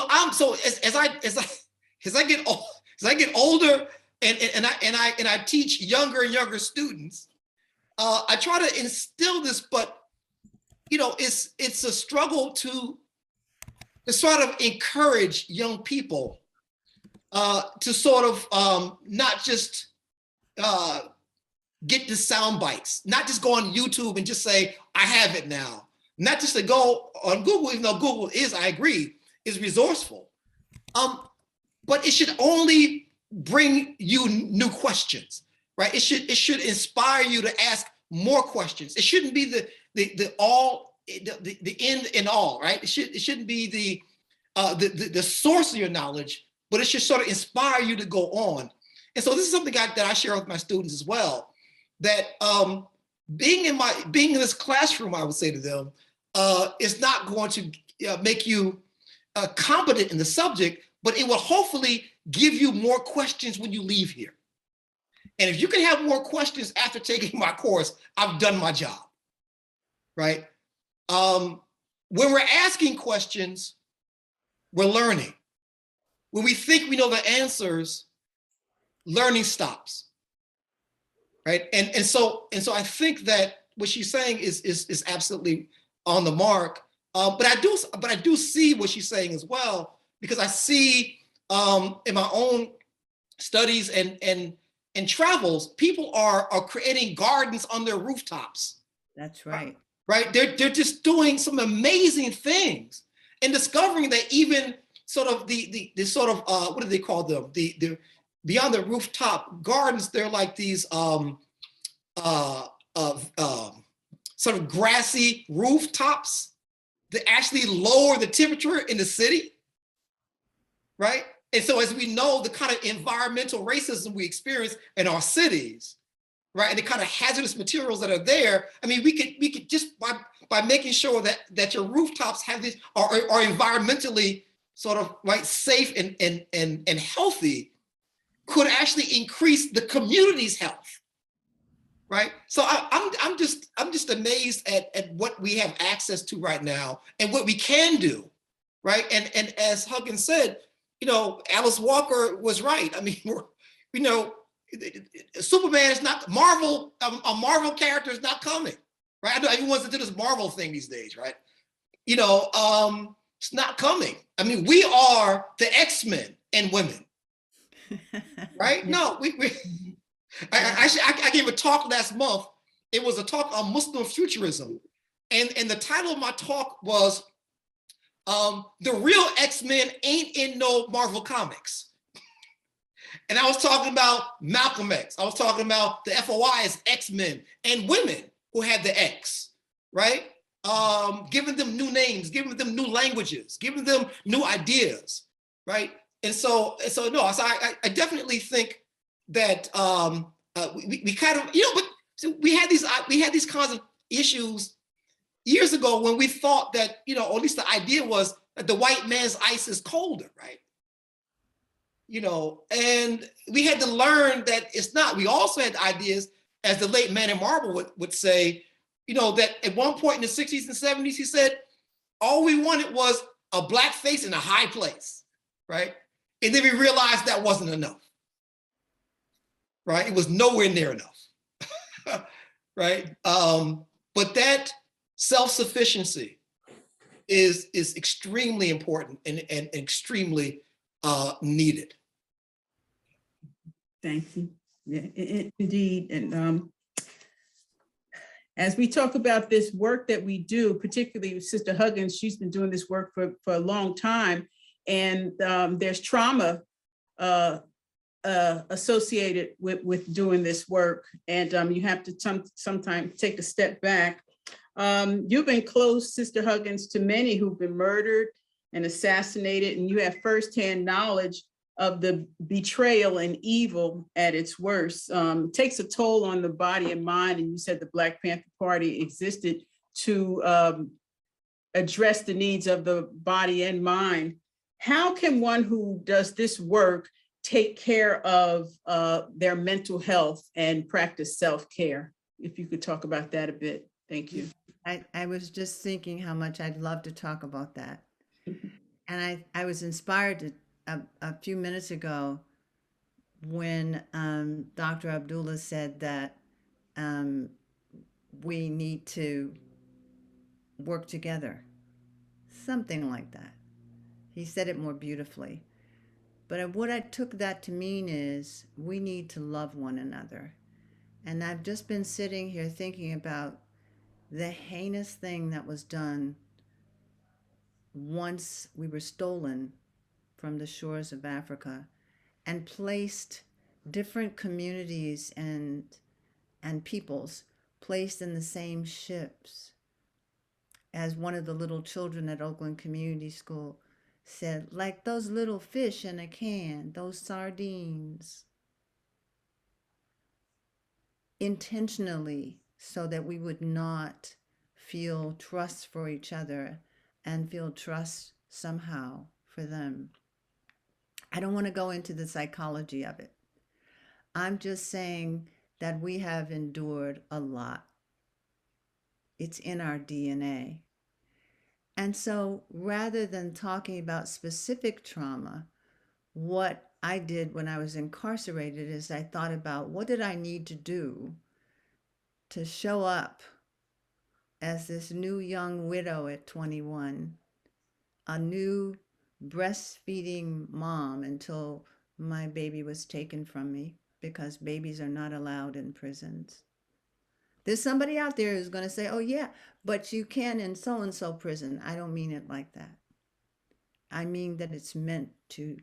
Speaker 3: I get older and I teach younger and younger students, I try to instill this, but you know, it's a struggle to to sort of encourage young people to sort of not just get the sound bites, not just go on YouTube and just say, I have it now. Not just to go on Google, even though Google is, I agree, is resourceful. But it should only bring you new questions, right? It should inspire you to ask more questions. It shouldn't be the end and all, right? It shouldn't be the source of your knowledge, but it should sort of inspire you to go on. And so this is something that I share with my students as well, that being in this classroom, I would say to them, is not going to make you competent in the subject, but it will hopefully give you more questions when you leave here. And if you can have more questions after taking my course, I've done my job, right? When we're asking questions, we're learning. When we think we know the answers, learning stops, right? And so I think that what she's saying is absolutely on the mark. But I do see what she's saying as well, because I see in my own studies and travels, people are creating gardens on their rooftops.
Speaker 4: That's right.
Speaker 3: Right? They're just doing some amazing things and discovering that even sort of the sort of what do they call them? The beyond the rooftop gardens, they're like these sort of grassy rooftops that actually lower the temperature in the city, right? And so as we know, the kind of environmental racism we experience in our cities, right, and the kind of hazardous materials that are there, I mean, we could just by making sure that your rooftops have these are environmentally sort of right safe and healthy, could actually increase the community's health, right? So I'm just amazed at what we have access to right now and what we can do, right? And as Huggins said, you know, Alice Walker was right. I mean, you know, Superman is not Marvel. A Marvel character is not coming, right? I know everyone's into this Marvel thing these days, right? You know, it's not coming. I mean, we are the X-Men and women, right? No, I gave a talk last month. It was a talk on Muslim futurism, and the title of my talk was "The Real X-Men Ain't in No Marvel Comics." And I was talking about Malcolm X. I was talking about the FOI as X-Men and women who had the X, right? Giving them new names, giving them new languages, giving them new ideas, right? And so no, so I definitely think that we kind of, you know, but so we had these kinds of issues years ago when we thought that, you know, or at least the idea was that the white man's ice is colder, right? You know, and we had to learn that it's not. We also had ideas, as the late Man in Marble would say, you know, that at one point in the 60s and 70s, he said, all we wanted was a black face in a high place, right? And then we realized that wasn't enough, right? It was nowhere near enough, right? But that self-sufficiency is extremely important and extremely needed.
Speaker 1: Thank you. Yeah, indeed. And as we talk about this work that we do, particularly with Sister Huggins, she's been doing this work for a long time. And there's trauma associated with doing this work. And you have to sometimes take a step back. You've been close, Sister Huggins, to many who've been murdered and assassinated, and you have firsthand knowledge of the betrayal and evil at its worst. It takes a toll on the body and mind, and you said the Black Panther Party existed to address the needs of the body and mind. How can one who does this work take care of their mental health and practice self-care? If you could talk about that a bit. Thank you.
Speaker 4: I was just thinking how much I'd love to talk about that. And I was inspired a few minutes ago when Dr. Abdullah said that we need to work together, something like that. He said it more beautifully. But what I took that to mean is we need to love one another. And I've just been sitting here thinking about the heinous thing that was done once we were stolen from the shores of Africa and placed different communities and peoples placed in the same ships. As one of the little children at Oakland Community School said, like those little fish in a can, those sardines, intentionally, so that we would not feel trust for each other and feel trust somehow for them. I don't want to go into the psychology of it. I'm just saying that we have endured a lot. It's in our DNA. And so rather than talking about specific trauma, what I did when I was incarcerated is I thought about what did I need to do to show up as this new young widow at 21, a new breastfeeding mom until my baby was taken from me, because babies are not allowed in prisons. There's somebody out there who's going to say, oh yeah, but you can in so-and-so prison. I don't mean it like that. I mean that it's meant to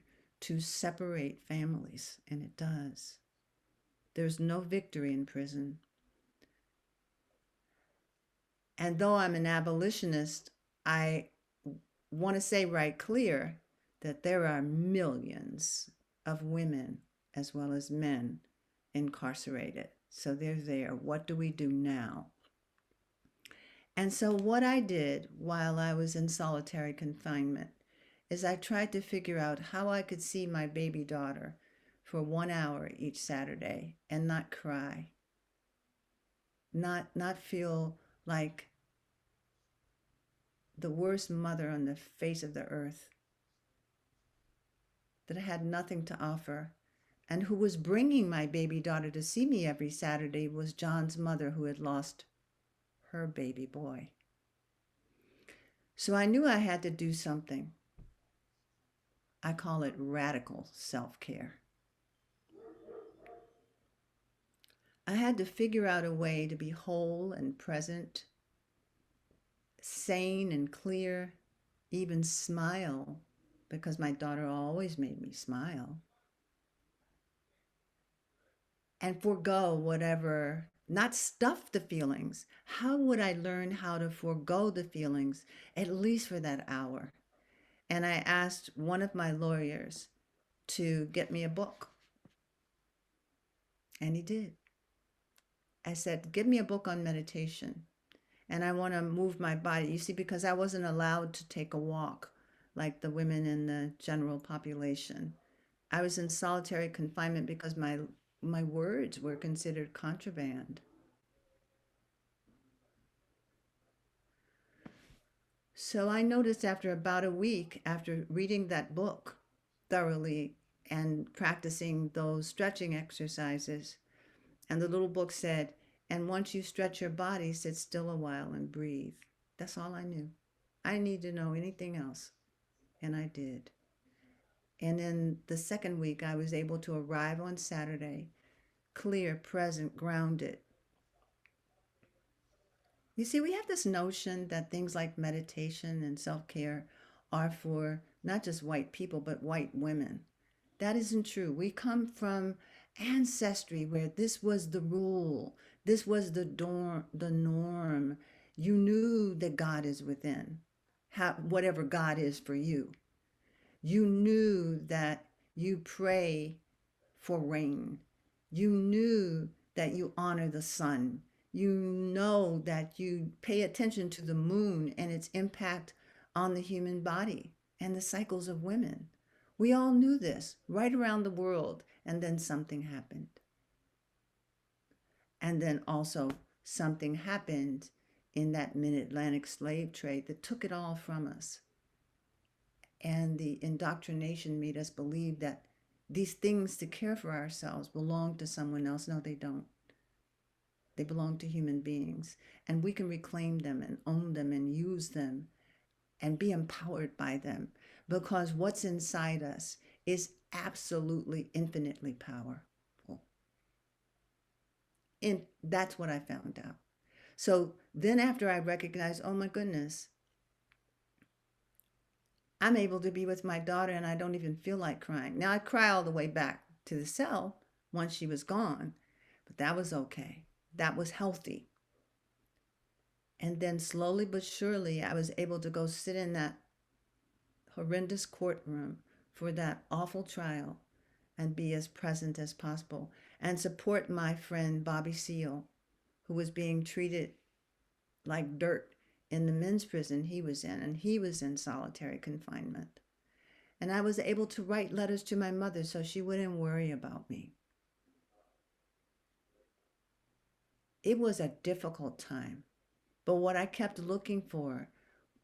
Speaker 4: separate families, and it does. There's no victory in prison. And though I'm an abolitionist, I want to say right clear that there are millions of women as well as men incarcerated. So they're there. What do we do now? And so what I did while I was in solitary confinement is I tried to figure out how I could see my baby daughter for 1 hour each Saturday and not cry, not feel like the worst mother on the face of the earth, that I had nothing to offer. And who was bringing my baby daughter to see me every Saturday was John's mother, who had lost her baby boy. So I knew I had to do something. I call it radical self-care. I had to figure out a way to be whole and present, sane and clear, even smile, because my daughter always made me smile. And forego whatever, not stuff the feelings. How would I learn how to forego the feelings, at least for that hour? And I asked one of my lawyers to get me a book. And he did. I said, give me a book on meditation. And I want to move my body. You see, because I wasn't allowed to take a walk like the women in the general population. I was in solitary confinement because my words were considered contraband. So I noticed after about a week, after reading that book thoroughly and practicing those stretching exercises, and the little book said, and once you stretch your body, sit still a while and breathe. That's all I knew. I didn't need to know anything else. And I did. And in the second week, I was able to arrive on Saturday, clear, present, grounded. You see, we have this notion that things like meditation and self-care are for not just white people, but white women. That isn't true. We come from ancestry where this was the rule. This was the norm. You knew that God is within, whatever God is for you. You knew that you pray for rain. You knew that you honor the sun. You know that you pay attention to the moon and its impact on the human body and the cycles of women. We all knew this right around the world, and then something happened. And then also something happened in that mid-Atlantic slave trade that took it all from us. And the indoctrination made us believe that these things to care for ourselves belong to someone else. No, they don't. They belong to human beings. And we can reclaim them and own them and use them and be empowered by them. because what's inside us is absolutely infinitely powerful. And that's what I found out. So then after I recognized, oh my goodness, I'm able to be with my daughter and I don't even feel like crying. Now I cry all the way back to the cell once she was gone, but that was okay. That was healthy. And then slowly but surely, I was able to go sit in that horrendous courtroom for that awful trial and be as present as possible and support my friend Bobby Seale, who was being treated like dirt in the men's prison he was in, and he was in solitary confinement. And I was able to write letters to my mother so she wouldn't worry about me. It was a difficult time, but what I kept looking for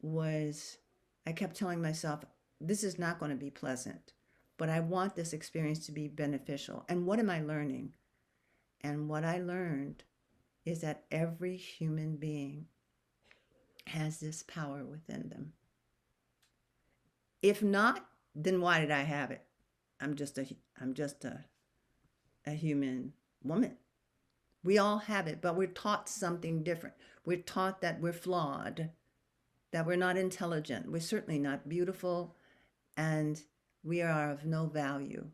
Speaker 4: was, I kept telling myself, this is not going to be pleasant, but I want this experience to be beneficial. And what am I learning? And what I learned is that every human being has this power within them. If not, then why did I have it? I'm just a human woman. We all have it, but we're taught something different. We're taught that we're flawed, that we're not intelligent. We're certainly not beautiful, and we are of no value.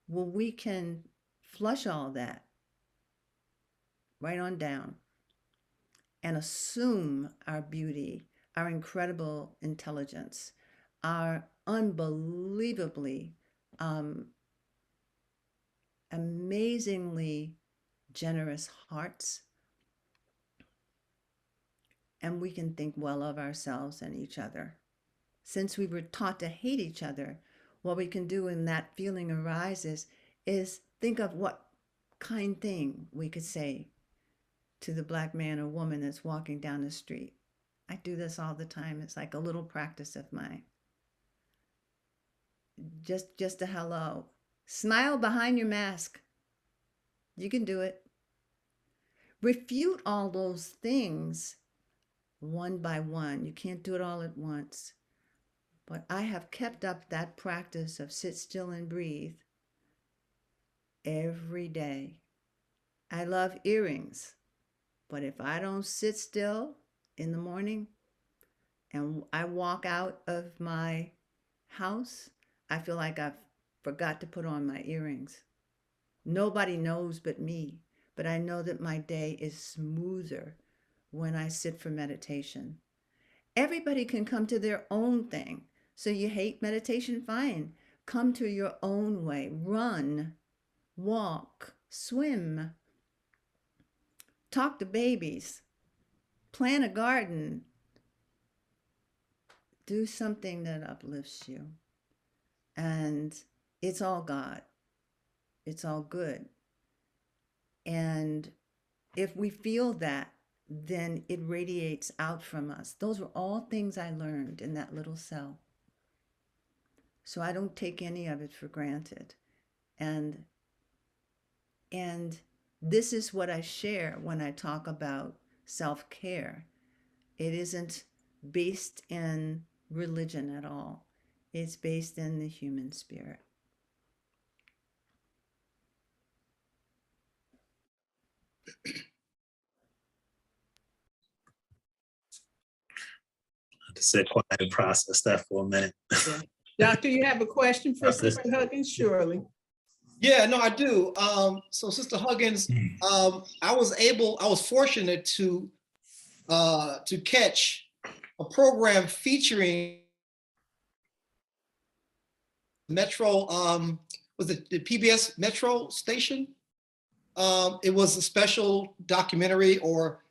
Speaker 4: Well, we can flush all that right on down and assume our beauty, our incredible intelligence, our unbelievably, amazingly generous hearts, and we can think well of ourselves and each other. Since we were taught to hate each other, what we can do when that feeling arises is think of what kind thing we could say to the Black man or woman that's walking down the street. I do this all the time. It's like a little practice of mine. Just a hello. Smile behind your mask. You can do it. Refute all those things one by one. You can't do it all at once. But I have kept up that practice of sit still and breathe every day. I love earrings, but if I don't sit still in the morning and I walk out of my house, I feel like I've forgot to put on my earrings. Nobody knows but me, but I know that my day is smoother when I sit for meditation. Everybody can come to their own thing. So you hate meditation? Fine. Come to your own way. Run, walk, swim, talk to babies, plant a garden, do something that uplifts you. And it's all God. It's all good. And if we feel that, then it radiates out from us. Those were all things I learned in that little cell. So I don't take any of it for granted. And this is what I share when I talk about self-care. It isn't based in religion at all. It's based in the human spirit.
Speaker 2: To sit quiet and process that for a minute.
Speaker 1: Yeah. Doctor, you have a question for
Speaker 2: Doctor.
Speaker 1: Sister Huggins? Surely.
Speaker 3: Yeah, no, I do. So Sister Huggins, I was fortunate to catch a program featuring Metro, was it the PBS Metro station? It was a special documentary or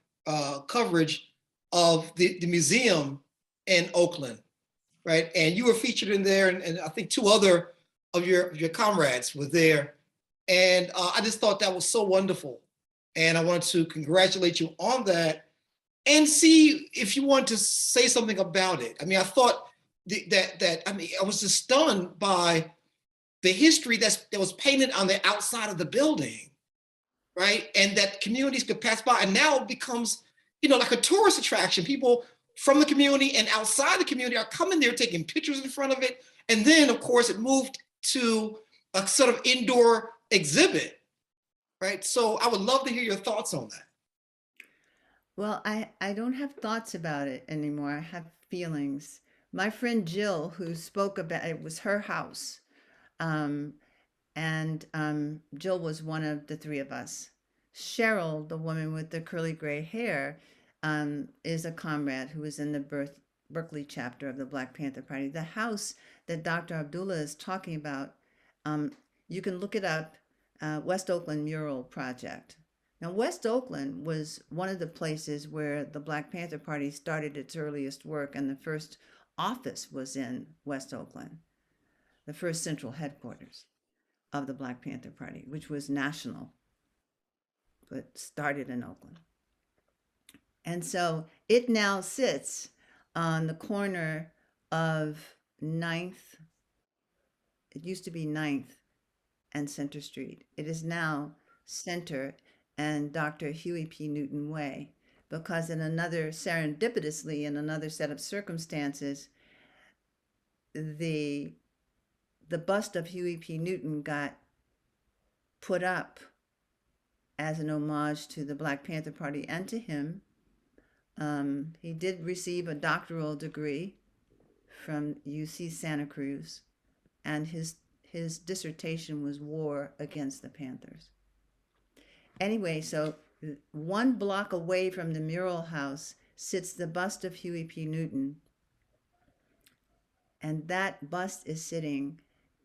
Speaker 3: coverage of the museum in Oakland, right? And you were featured in there, and I think two other of your comrades were there. And I just thought that was so wonderful. And I wanted to congratulate you on that and see if you want to say something about it. I mean, I thought I was just stunned by the history that was painted on the outside of the building, right? And that communities could pass by, and now it becomes, like a tourist attraction. People from the community and outside the community are coming there, taking pictures in front of it. And then, of course, it moved to a sort of indoor exhibit, right? So I would love to hear your thoughts on that.
Speaker 4: Well, I don't have thoughts about it anymore. I have feelings. My friend Jill, who spoke about it, was her house. Um, and Jill was one of the three of us. Cheryl, the woman with the curly gray hair, is a comrade who was in the Berkeley chapter of the Black Panther Party. The house that Dr. Abdullah is talking about, you can look it up, West Oakland Mural Project. Now, West Oakland was one of the places where the Black Panther Party started its earliest work, and the first office was in West Oakland, the first central headquarters of the Black Panther Party, which was national, but started in Oakland. And so it now sits on the corner of 9th, it used to be 9th and Center Street. It is now Center and Dr. Huey P. Newton Way, because in another, serendipitously, in another set of circumstances, the bust of Huey P. Newton got put up as an homage to the Black Panther Party and to him. He did receive a doctoral degree from UC Santa Cruz, and his dissertation was War Against the Panthers. Anyway, so 1 block away from the Mural House sits the bust of Huey P. Newton, and that bust is sitting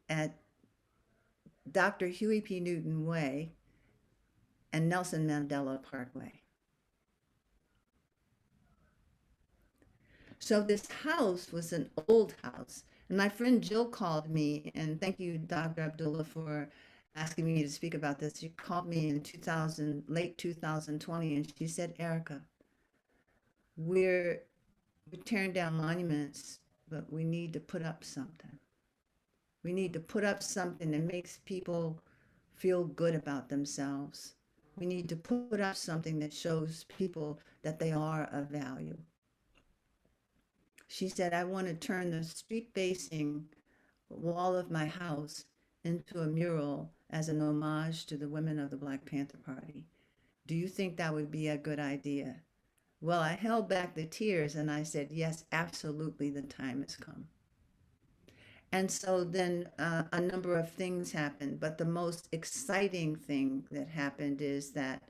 Speaker 4: at Dr. Huey P. Newton Way and Nelson Mandela Parkway. So this house was an old house. And my friend Jill called me, and thank you, Dr. Abdullah, for asking me to speak about this. She called me in late 2020, and she said, Ericka, we're tearing down monuments, but we need to put up something. We need to put up something that makes people feel good about themselves. We need to put up something that shows people that they are of value. She said, I want to turn the street-facing wall of my house into a mural as an homage to the women of the Black Panther Party. Do you think that would be a good idea? Well, I held back the tears and I said, yes, absolutely, the time has come. And so then a number of things happened, but the most exciting thing that happened is that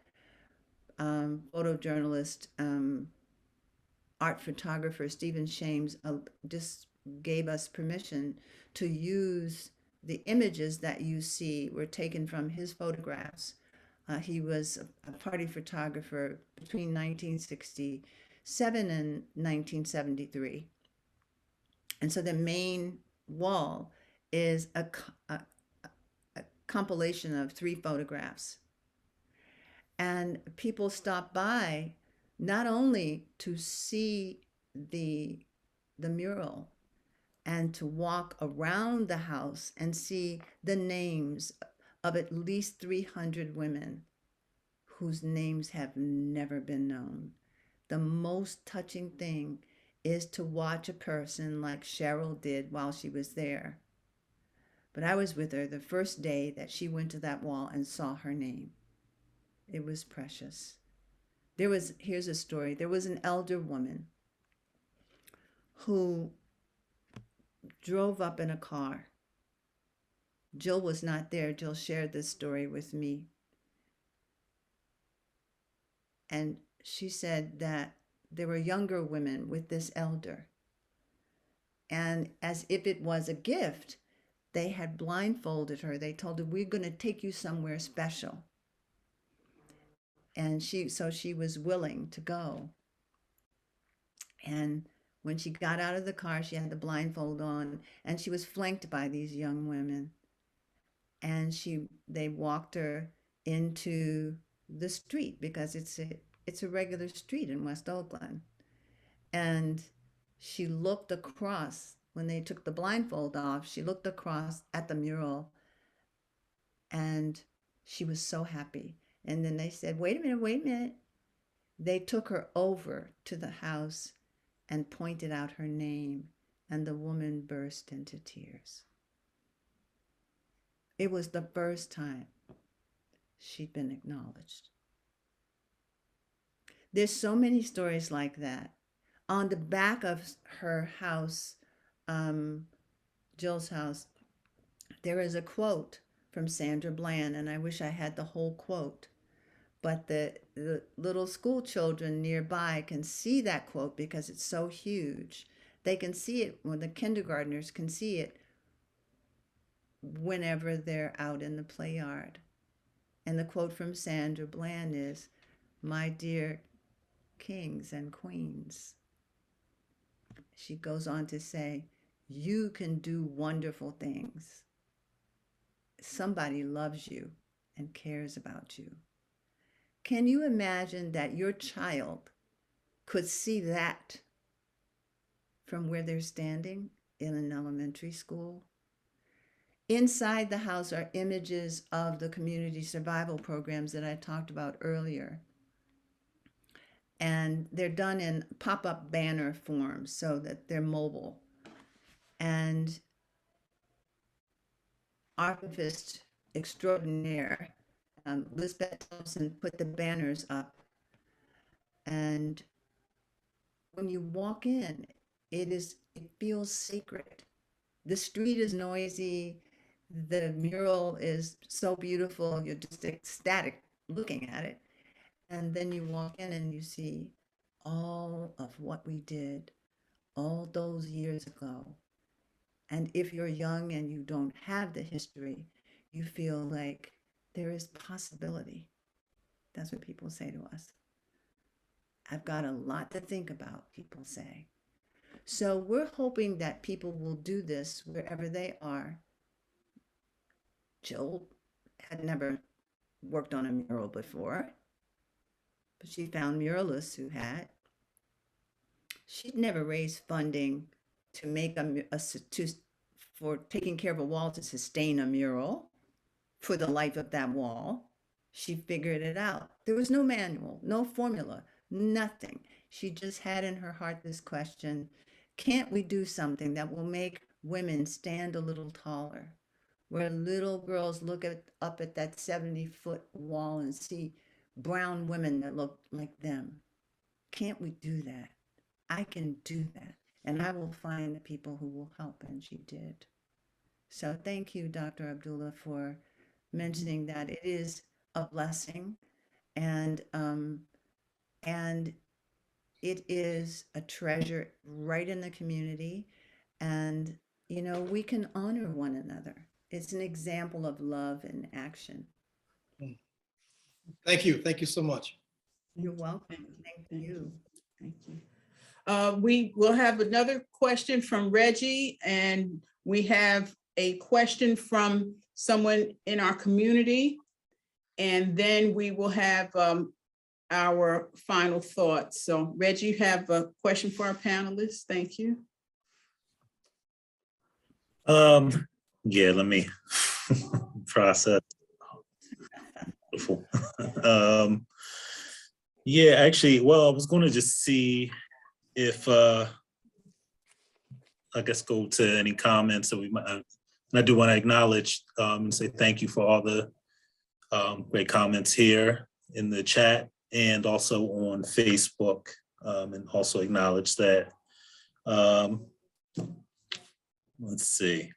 Speaker 4: photojournalist, art photographer Stephen Shames just gave us permission to use the images that you see were taken from his photographs. He was a party photographer between 1967 and 1973. And so the main wall is a compilation of 3 photographs. And people stop by not only to see the mural and to walk around the house and see the names of at least 300 women whose names have never been known. The most touching thing is to watch a person like Cheryl did while she was there. But I was with her the first day that she went to that wall and saw her name. It was precious. Here's a story. There was an elder woman who drove up in a car. Jill was not there. Jill shared this story with me. And she said that there were younger women with this elder. And as if it was a gift, they had blindfolded her. They told her, we're going to take you somewhere special. And so she was willing to go. And when she got out of the car, she had the blindfold on, and she was flanked by these young women. And they walked her into the street because it's a regular street in West Oakland. And she looked across, when they took the blindfold off, she looked across at the mural, and she was so happy. And then they said, wait a minute. They took her over to the house and pointed out her name and the woman burst into tears. It was the first time she'd been acknowledged. There's so many stories like that. On the back of her house, Jill's house, there is a quote from Sandra Bland, and I wish I had the whole quote, but the little school children nearby can see that quote because it's so huge. They can see it, when the kindergartners can see it whenever they're out in the play yard. And the quote from Sandra Bland is, "My dear kings and queens." She goes on to say, "You can do wonderful things. Somebody loves you and cares about you." Can you imagine that your child could see that from where they're standing in an elementary school? Inside the house are images of the community survival programs that I talked about earlier. And they're done in pop-up banner form so that they're mobile. And archivist extraordinaire, Lisbeth Thompson, put the banners up. And when you walk in, it feels sacred. The street is noisy. The mural is so beautiful. You're just ecstatic looking at it. And then you walk in and you see all of what we did all those years ago. And if you're young and you don't have the history, you feel like there is possibility. That's what people say to us. I've got a lot to think about, people say. So we're hoping that people will do this wherever they are. Jill had never worked on a mural before, but she found muralists who had. She'd never raised funding to make for taking care of a wall to sustain a mural for the life of that wall. She figured it out. There was no manual, no formula, nothing. She just had in her heart this question: can't we do something that will make women stand a little taller? Where little girls look up at that 70-foot wall and see brown women that look like them. Can't we do that? I can do that. And I will find the people who will help. And she did. So thank you, Dr. Abdullah, for mentioning that. It is a blessing. And it is a treasure right in the community. And, you know, we can honor one another. It's an example of love in action.
Speaker 3: Thank you. Thank you so much.
Speaker 4: You're welcome. Thank you.
Speaker 1: Thank you. We will have another question from Reggie, and we have a question from someone in our community, and then we will have our final thoughts. So Reggie, you have a question for our panelists. Thank you.
Speaker 2: Yeah, let me process. Yeah, actually, well, I was going to just see if I guess go to any comments that we might. And I do want to acknowledge and say thank you for all the great comments here in the chat and also on Facebook, and also acknowledge that. Let's see.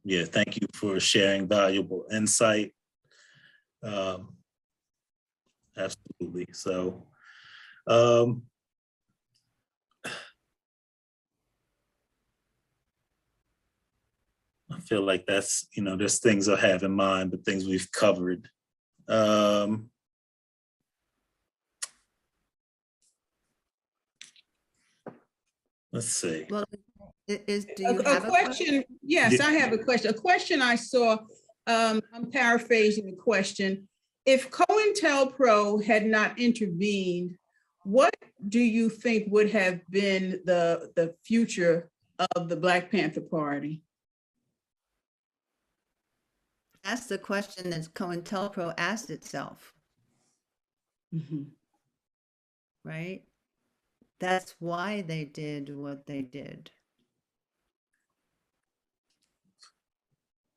Speaker 2: Yeah, thank you for sharing valuable insight. Absolutely. So, I feel like that's, you know, there's things I have in mind, but things we've covered. Let's see.
Speaker 4: Well, do you have a
Speaker 1: question? Yes, I have a question. A question I saw, I'm paraphrasing the question. If COINTELPRO had not intervened, what do you think would have been the future of the Black Panther Party?
Speaker 4: That's the question that COINTELPRO asked itself.
Speaker 1: Mm-hmm.
Speaker 4: Right? That's why they did what they did.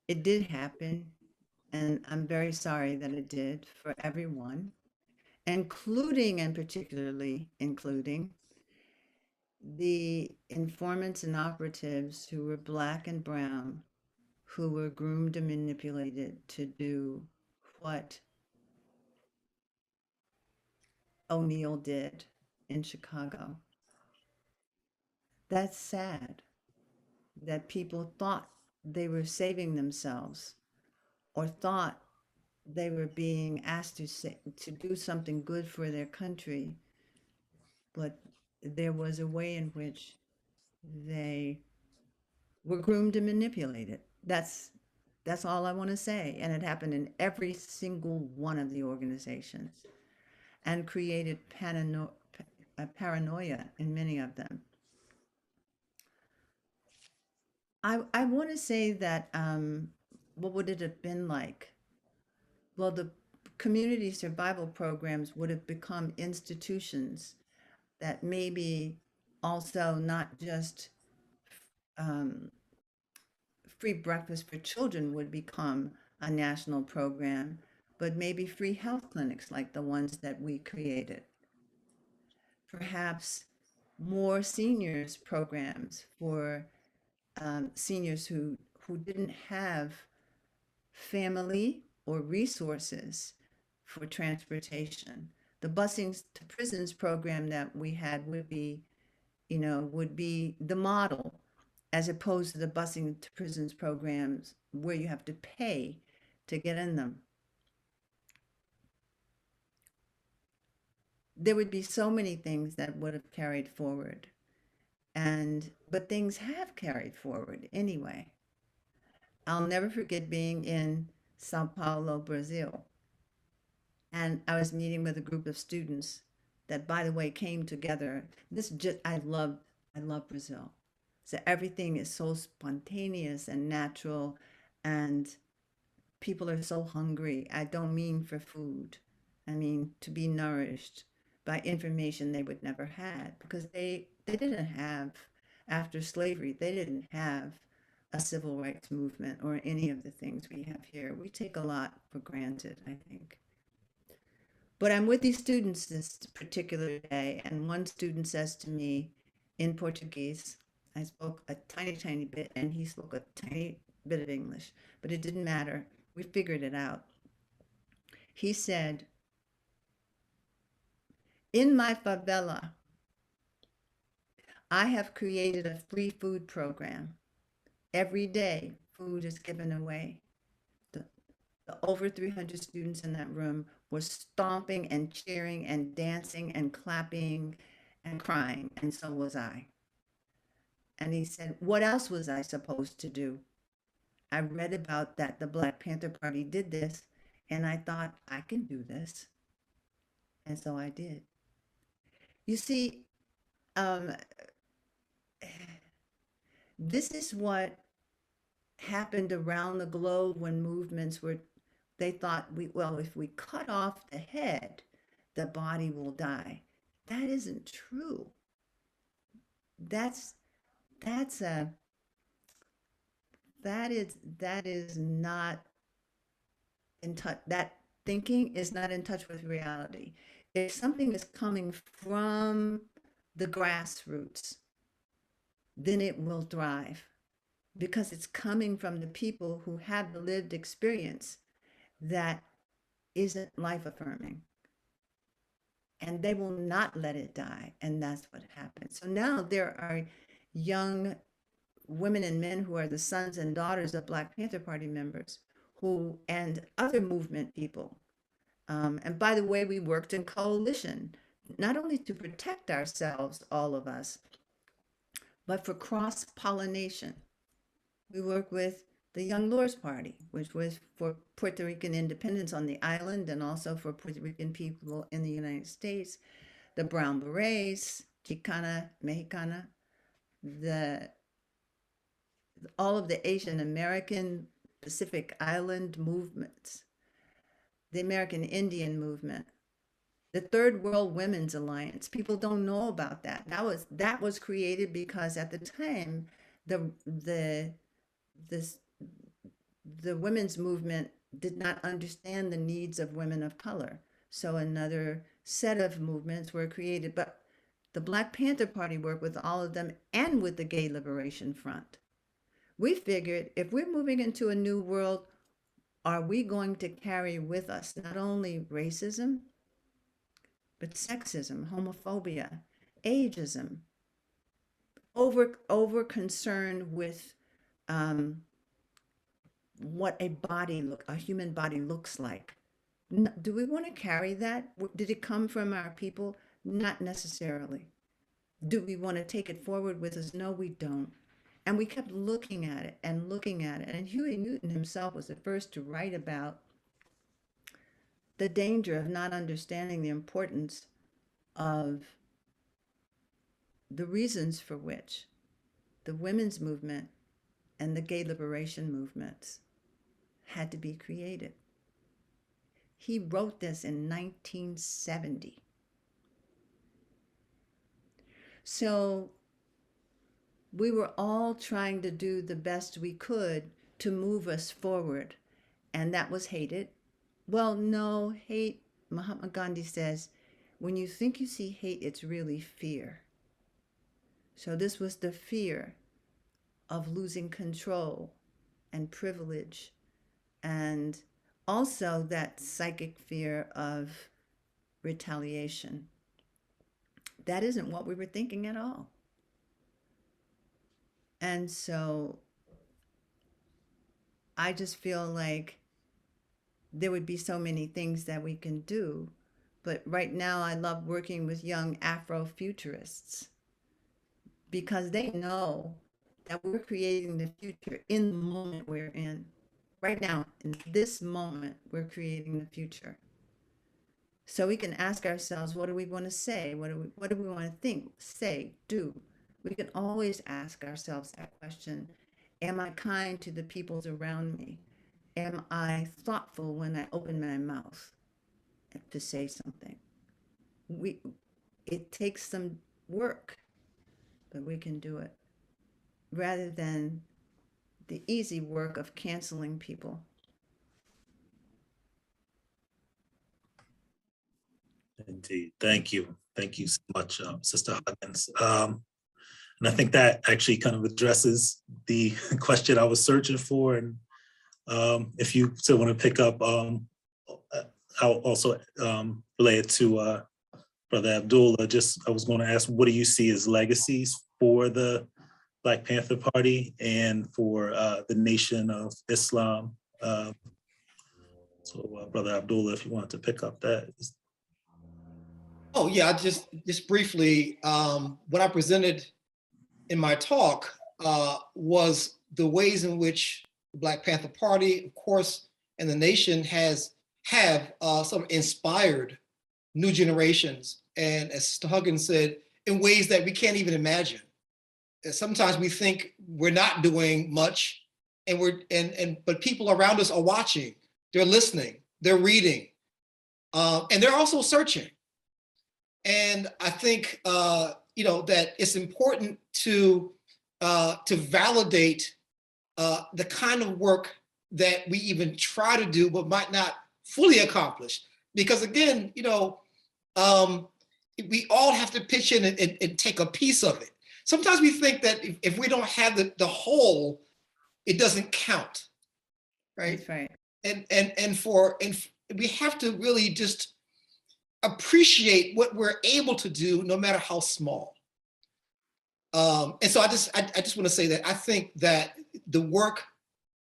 Speaker 4: It did happen, and I'm very sorry that it did for everyone, including and particularly including the informants and operatives who were Black and brown, who were groomed and manipulated to do what O'Neill did in Chicago. That's sad that people thought they were saving themselves or thought they were being asked to do something good for their country, but there was a way in which they were groomed and manipulated. That's all I want to say. And it happened in every single one of the organizations and created paranoia in many of them. I want to say that what would it have been like? Well, the community survival programs would have become institutions that maybe also not just free breakfast for children would become a national program, but maybe free health clinics like the ones that we created. Perhaps more seniors programs for seniors who didn't have family or resources for transportation. The busing to prisons program that we had would be, would be the model, as opposed to the busing to prisons programs where you have to pay to get in them. There would be so many things that would have carried forward. But things have carried forward anyway. I'll never forget being in Sao Paulo, Brazil. And I was meeting with a group of students that, by the way, came together. I love Brazil. So everything is so spontaneous and natural, and people are so hungry. I don't mean for food. I mean to be nourished by information they would never had, because they didn't have, after slavery, they didn't have a civil rights movement or any of the things we have here. We take a lot for granted, I think. But I'm with these students this particular day, and one student says to me in Portuguese, I spoke a tiny, tiny bit, and he spoke a tiny bit of English, but it didn't matter. We figured it out. He said, "In my favela, I have created a free food program. Every day, food is given away." The over 300 students in that room were stomping and cheering and dancing and clapping and crying, and so was I. And he said, "What else was I supposed to do?" I read about that the Black Panther Party did this, and I thought, I can do this. And so I did. You see, this is what happened around the globe when movements were, they thought, if we cut off the head, the body will die. That isn't true. That is not in touch. That thinking is not in touch with reality. If something is coming from the grassroots, then it will thrive, because it's coming from the people who have the lived experience that isn't life affirming. And they will not let it die. And that's what happens. So now there are young women and men who are the sons and daughters of Black Panther Party members and other movement people. And by the way, we worked in coalition, not only to protect ourselves, all of us, but for cross-pollination. We work with the Young Lords Party, which was for Puerto Rican independence on the island and also for Puerto Rican people in the United States, the Brown Berets, Chicana, Mexicana, all of the Asian American Pacific Island movements, the American Indian movement, the Third World Women's Alliance. People don't know about that. That was created because at the time, the the women's movement did not understand the needs of women of color. So another set of movements were created, but the Black Panther Party worked with all of them and with the Gay Liberation Front. We figured if we're moving into a new world, are we going to carry with us not only racism, but sexism, homophobia, ageism, over concern with what a human body looks like. Do we want to carry that? Did it come from our people? Not necessarily. Do we want to take it forward with us? No, we don't. And we kept looking at it and looking at it. And Huey Newton himself was the first to write about the danger of not understanding the importance of the reasons for which the women's movement and the gay liberation movements had to be created. He wrote this in 1970. So we were all trying to do the best we could to move us forward, and that was hated. Well, no, hate, Mahatma Gandhi says, when you think you see hate, it's really fear. So this was the fear of losing control and privilege, and also that psychic fear of retaliation. That isn't what we were thinking at all. And so I just feel like there would be so many things that we can do. But right now, I love working with young Afrofuturists because they know that we're creating the future in the moment we're in. Right now, in this moment, we're creating the future. So we can ask ourselves, what do we want to say? What do we want to think, say, do? We can always ask ourselves that question. Am I kind to the peoples around me? Am I thoughtful when I open my mouth to say something? It takes some work, but we can do it, rather than the easy work of canceling people.
Speaker 2: Indeed. Thank you. Thank you so much, Sister Huggins. And I think that actually kind of addresses the question I was searching for. And if you still want to pick up, I'll also relate it to Brother Abdullah. I was going to ask, what do you see as legacies for the Black Panther Party and for the Nation of Islam? So Brother Abdullah, if you want to pick up that.
Speaker 3: Oh yeah, just briefly, what I presented in my talk was the ways in which the Black Panther Party, of course, and the nation have sort of inspired new generations. And as Sister Huggins said, in ways that we can't even imagine. Sometimes we think we're not doing much, but people around us are watching, they're listening, they're reading, and they're also searching. And I think that it's important to validate the kind of work that we even try to do, but might not fully accomplish. Because again, we all have to pitch in and take a piece of it. Sometimes we think that if we don't have the whole, it doesn't count, right?
Speaker 4: That's right.
Speaker 3: And we have to really just appreciate what we're able to do, no matter how small. And so I just want to say that I think that the work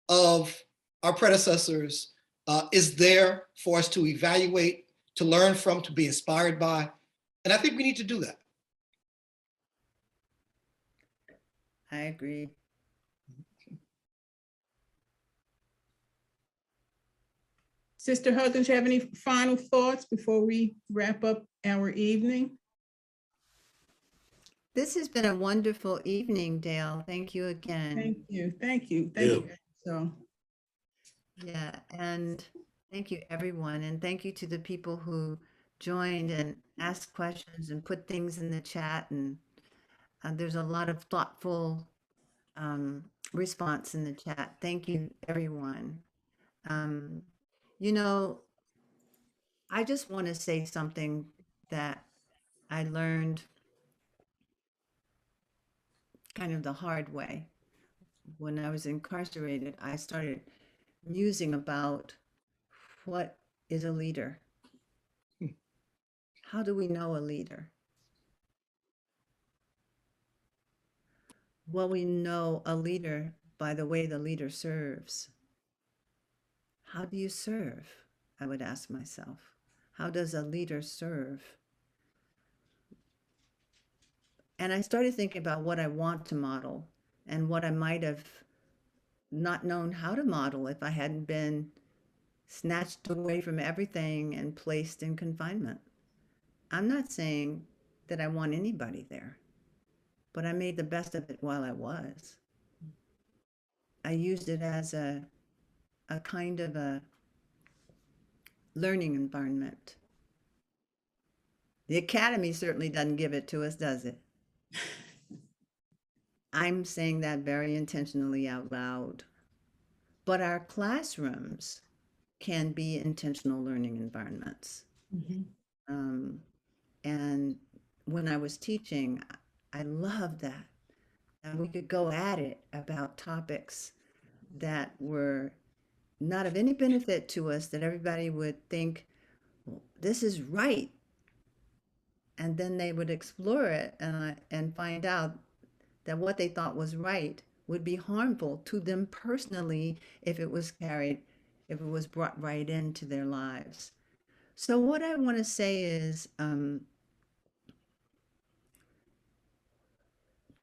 Speaker 3: of our predecessors is there for us to evaluate, to learn from, to be inspired by. And I think we need to do that.
Speaker 4: I agree.
Speaker 1: Sister Huggins, you have any final thoughts before we wrap up our evening?
Speaker 4: This has been a wonderful evening, Dale. Thank you again.
Speaker 1: Thank you, thank you, thank you. So,
Speaker 4: yeah, and thank you, everyone. And thank you to the people who joined and asked questions and put things in the chat. And there's a lot of thoughtful response in the chat. Thank you, everyone. Um, you know, I just want to say something that I learned kind of the hard way. When I was incarcerated, I started musing about what is a leader? How do we know a leader? Well, we know a leader by the way the leader serves. How do you serve? I would ask myself. How does a leader serve? And I started thinking about what I want to model and what I might have not known how to model if I hadn't been snatched away from everything and placed in confinement. I'm not saying that I want anybody there, but I made the best of it while I was. I used it as a kind of a learning environment. The academy certainly doesn't give it to us, does it? I'm saying that very intentionally out loud. But our classrooms can be intentional learning environments. And when I was teaching, I loved that. And we could go at it about topics that were not of any benefit to us, that everybody would think, well, this is right. And then they would explore it and find out that what they thought was right would be harmful to them personally if it was brought right into their lives. So what I want to say is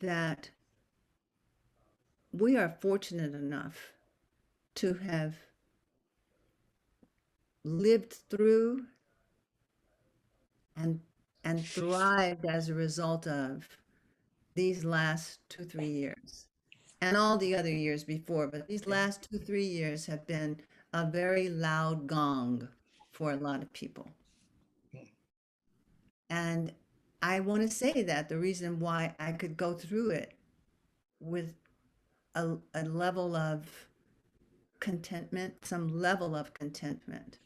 Speaker 4: that we are fortunate enough to have lived through and thrived as a result of these last 2-3 years and all the other years before, but these last 2-3 years have been a very loud gong for a lot of people. And I want to say that the reason why I could go through it with a level of contentment, some level of contentment,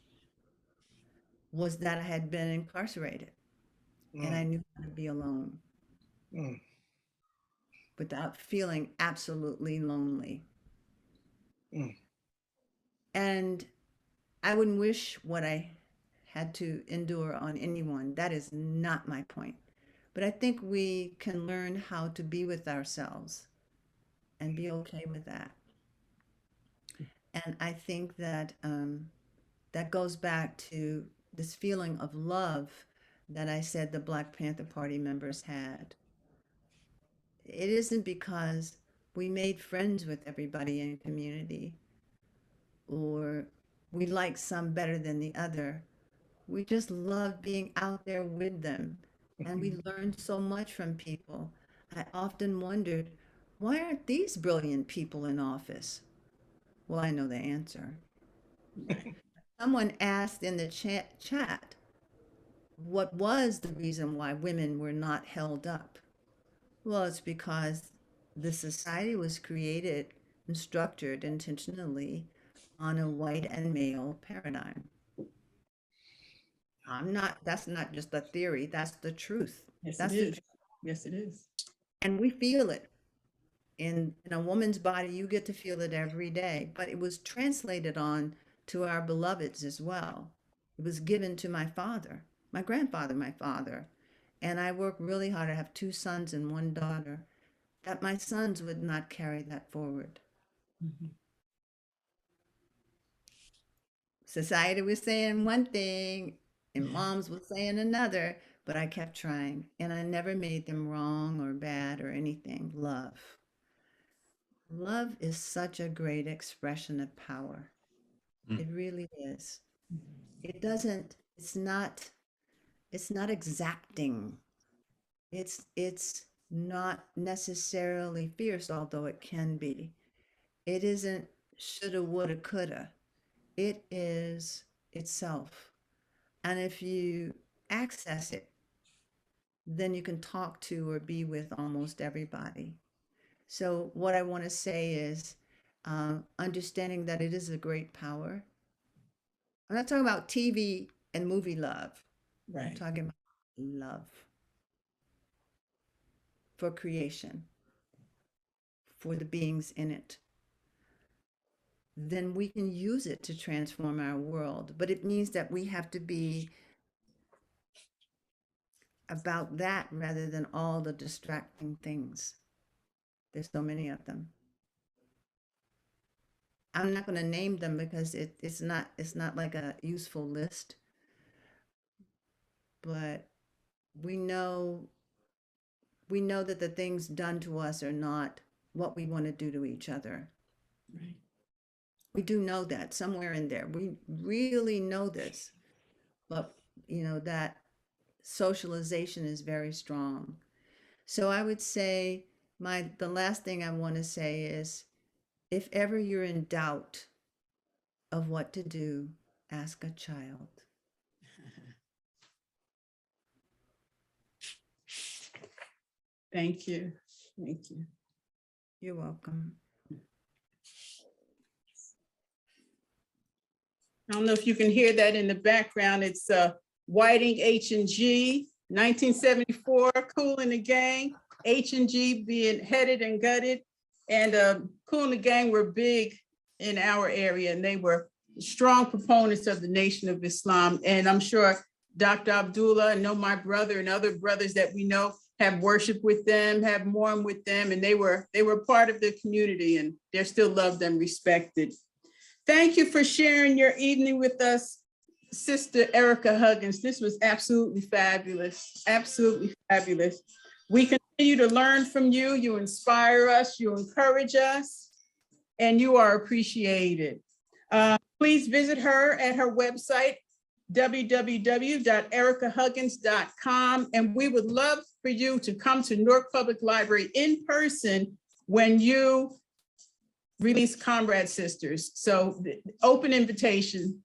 Speaker 4: was that I had been incarcerated and I knew how to be alone without feeling absolutely lonely. And I wouldn't wish what I had to endure on anyone. That is not my point. But I think we can learn how to be with ourselves and be okay with that. And I think that that goes back to this feeling of love that I said the Black Panther Party members had. It isn't because we made friends with everybody in community or we like some better than the other. We just love being out there with them. And we learned so much from people. I often wondered, why aren't these brilliant people in office? Well, I know the answer. Someone asked in the chat, what was the reason why women were not held up? Well, it's because the society was created and structured intentionally on a white and male paradigm. That's not just a theory, that's the truth.
Speaker 1: Yes,
Speaker 4: That's
Speaker 1: it
Speaker 4: the
Speaker 1: is.
Speaker 4: truth.
Speaker 1: Yes, it is.
Speaker 4: And we feel it. In a woman's body, you get to feel it every day. But it was translated on to our beloveds as well. It was given to my father, my grandfather, my father. And I worked really hard. I have 2 sons and 1 daughter, that my sons would not carry that forward. Society was saying one thing and moms was saying another, but I kept trying and I never made them wrong or bad or anything. Love. Love is such a great expression of power. It really is. It's not exacting. It's not necessarily fierce, although it can be. It isn't shoulda, woulda, coulda. It is itself. And if you access it, then you can talk to or be with almost everybody. So what I want to say is understanding that it is a great power. I'm not talking about TV and movie love. I'm
Speaker 1: Right.
Speaker 4: talking about love for creation, for the beings in it. Then we can use it to transform our world. But it means that we have to be about that rather than all the distracting things. There's so many of them. I'm not going to name them because it's not like a useful list, but we know that the things done to us are not what we want to do to each other.
Speaker 1: Right.
Speaker 4: We do know that somewhere in there. We really know this, but that socialization is very strong. So I would say the last thing I want to say is, if ever you're in doubt of what to do, ask a child.
Speaker 1: Thank you. Thank you.
Speaker 4: You're welcome.
Speaker 1: I don't know if you can hear that in the background. It's Whiting H&G, 1974, Kool and the Gang. H&G being headed and gutted. And Kool and the Gang were big in our area, and they were strong proponents of the Nation of Islam. And I'm sure Dr. Abdullah, I know my brother and other brothers that we know have worshiped with them, have mourned with them, and they were part of the community, and they're still loved and respected. Thank you for sharing your evening with us, Sister Ericka Huggins. This was absolutely fabulous, absolutely fabulous. We continue to learn from you. You inspire us, you encourage us, and you are appreciated. Please visit her at her website, www.erickahuggins.com. And we would love for you to come to Newark Public Library in person when you release Comrade Sisters. So open invitation.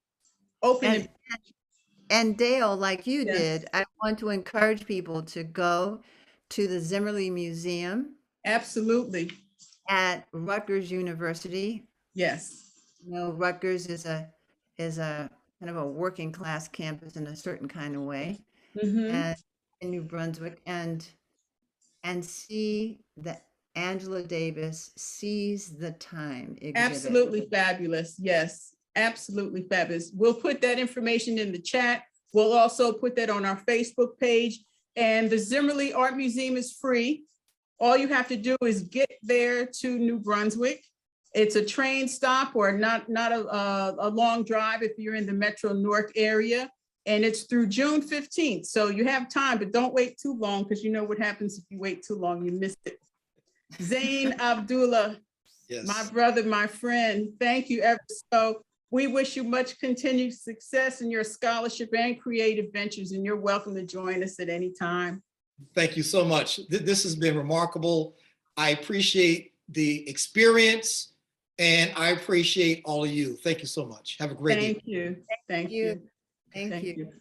Speaker 4: And Dale, like you
Speaker 1: Yes.
Speaker 4: did, I want to encourage people to go to the Zimmerly Museum.
Speaker 1: Absolutely.
Speaker 4: At Rutgers University.
Speaker 1: Yes.
Speaker 4: Rutgers is a kind of a working class campus in a certain kind of way, and in New Brunswick, and see that Angela Davis Sees the Time exhibit.
Speaker 1: Absolutely fabulous. Yes, absolutely fabulous. We'll put that information in the chat. We'll also put that on our Facebook page. And the Zimmerly Art Museum is free. All you have to do is get there to New Brunswick. It's a train stop, or not a long drive if you're in the Metro Newark area. And it's through June 15th. So you have time, but don't wait too long, because you know what happens if you wait too long, you miss it. Zane Abdullah,
Speaker 3: Yes.
Speaker 1: My brother, my friend, thank you ever so. We wish you much continued success in your scholarship and creative ventures, and you're welcome to join us at any time.
Speaker 3: Thank you so much. This has been remarkable. I appreciate the experience, and I appreciate all of you. Thank you so much. Have a great day.
Speaker 1: Thank you. Thank you.
Speaker 4: Thank you.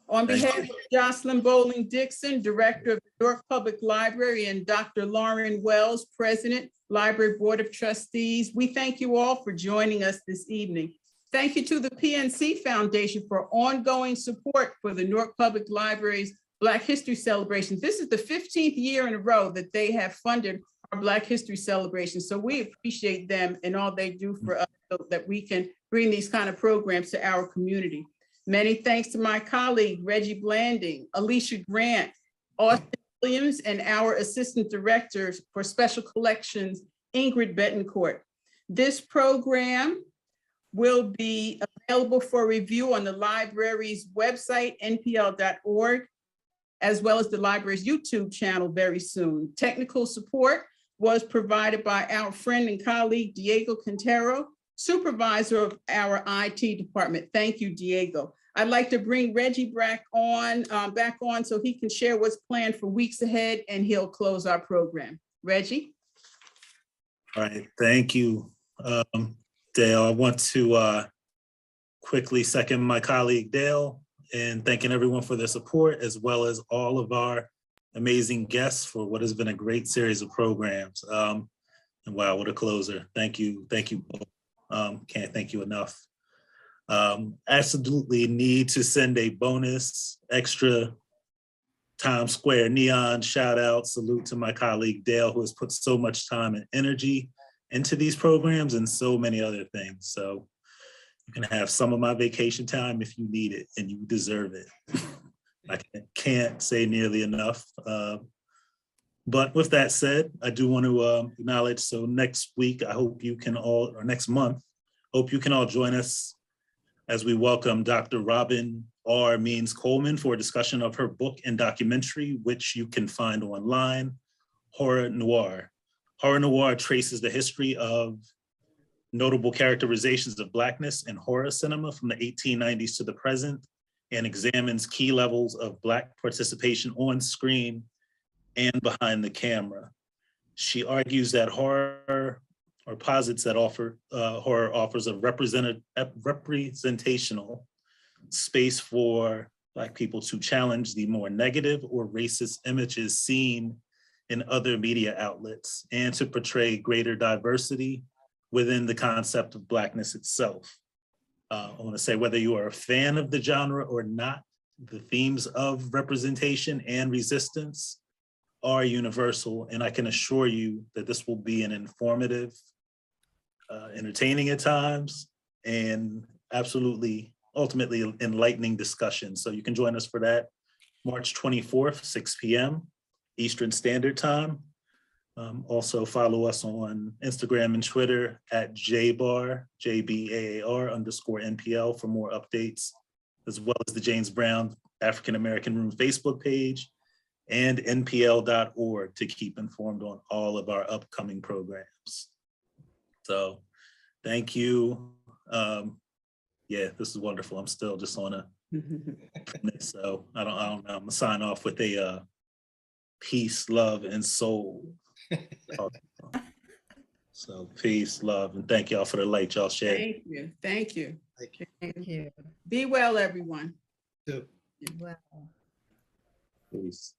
Speaker 1: On behalf of Jocelyn Bowling Dixon, Director of the Newark Public Library, and Dr. Lauren Wells, President, Library Board of Trustees, we thank you all for joining us this evening. Thank you to the PNC Foundation for ongoing support for the Newark Public Library's Black History Celebration. This is the 15th year in a row that they have funded our Black History Celebration. So we appreciate them and all they do for us, so that we can bring these kind of programs to our community. Many thanks to my colleague, Reggie Blanding, Alicia Grant, Austin Williams, and our Assistant Director for Special Collections, Ingrid Betancourt. This program will be available for review on the library's website, npl.org, as well as the library's YouTube channel very soon. Technical support was provided by our friend and colleague, Diego Quintero, supervisor of our IT department. Thank you, Diego. I'd like to bring Reggie back on so he can share what's planned for weeks ahead, and he'll close our program. Reggie?
Speaker 2: All right, thank you, Dale. I want to quickly second my colleague Dale in thanking everyone for their support, as well as all of our amazing guests for what has been a great series of programs. And wow, what a closer. Thank you both. Can't thank you enough. Absolutely need to send a bonus extra Times Square neon shout out, salute to my colleague Dale, who has put so much time and energy into these programs and so many other things. So you can have some of my vacation time if you need it, and you deserve it. I can't say nearly enough. But with that said, I do want to acknowledge, so next week, I hope you can all, or next month, hope you can all join us as we welcome Dr. Robin R. Means Coleman for a discussion of her book and documentary, which you can find online, Horror Noir. Horror Noir traces the history of notable characterizations of Blackness in horror cinema from the 1890s to the present, and examines key levels of Black participation on screen and behind the camera. She argues that horror, or posits that horror offers a representational space for Black people to challenge the more negative or racist images seen in other media outlets, and to portray greater diversity within the concept of Blackness itself. I want to say, whether you are a fan of the genre or not, the themes of representation and resistance are universal, and I can assure you that this will be an informative, entertaining at times, and absolutely, ultimately enlightening discussion. So you can join us for that, March 24th, 6 p.m. Eastern Standard Time. Also follow us on Instagram and Twitter at JBAR, JBAAR_NPL for more updates, as well as the James Brown African American Room Facebook page and npl.org to keep informed on all of our upcoming programs. So thank you. Yeah, this is wonderful. I'm still just on a, so I don't know. I'm gonna sign off with a peace, love, and soul. So peace, love, and thank y'all for the light y'all shared.
Speaker 1: Thank you. Thank you.
Speaker 4: Thank you.
Speaker 1: Be well, everyone.
Speaker 3: Too.
Speaker 4: Well.
Speaker 2: Peace.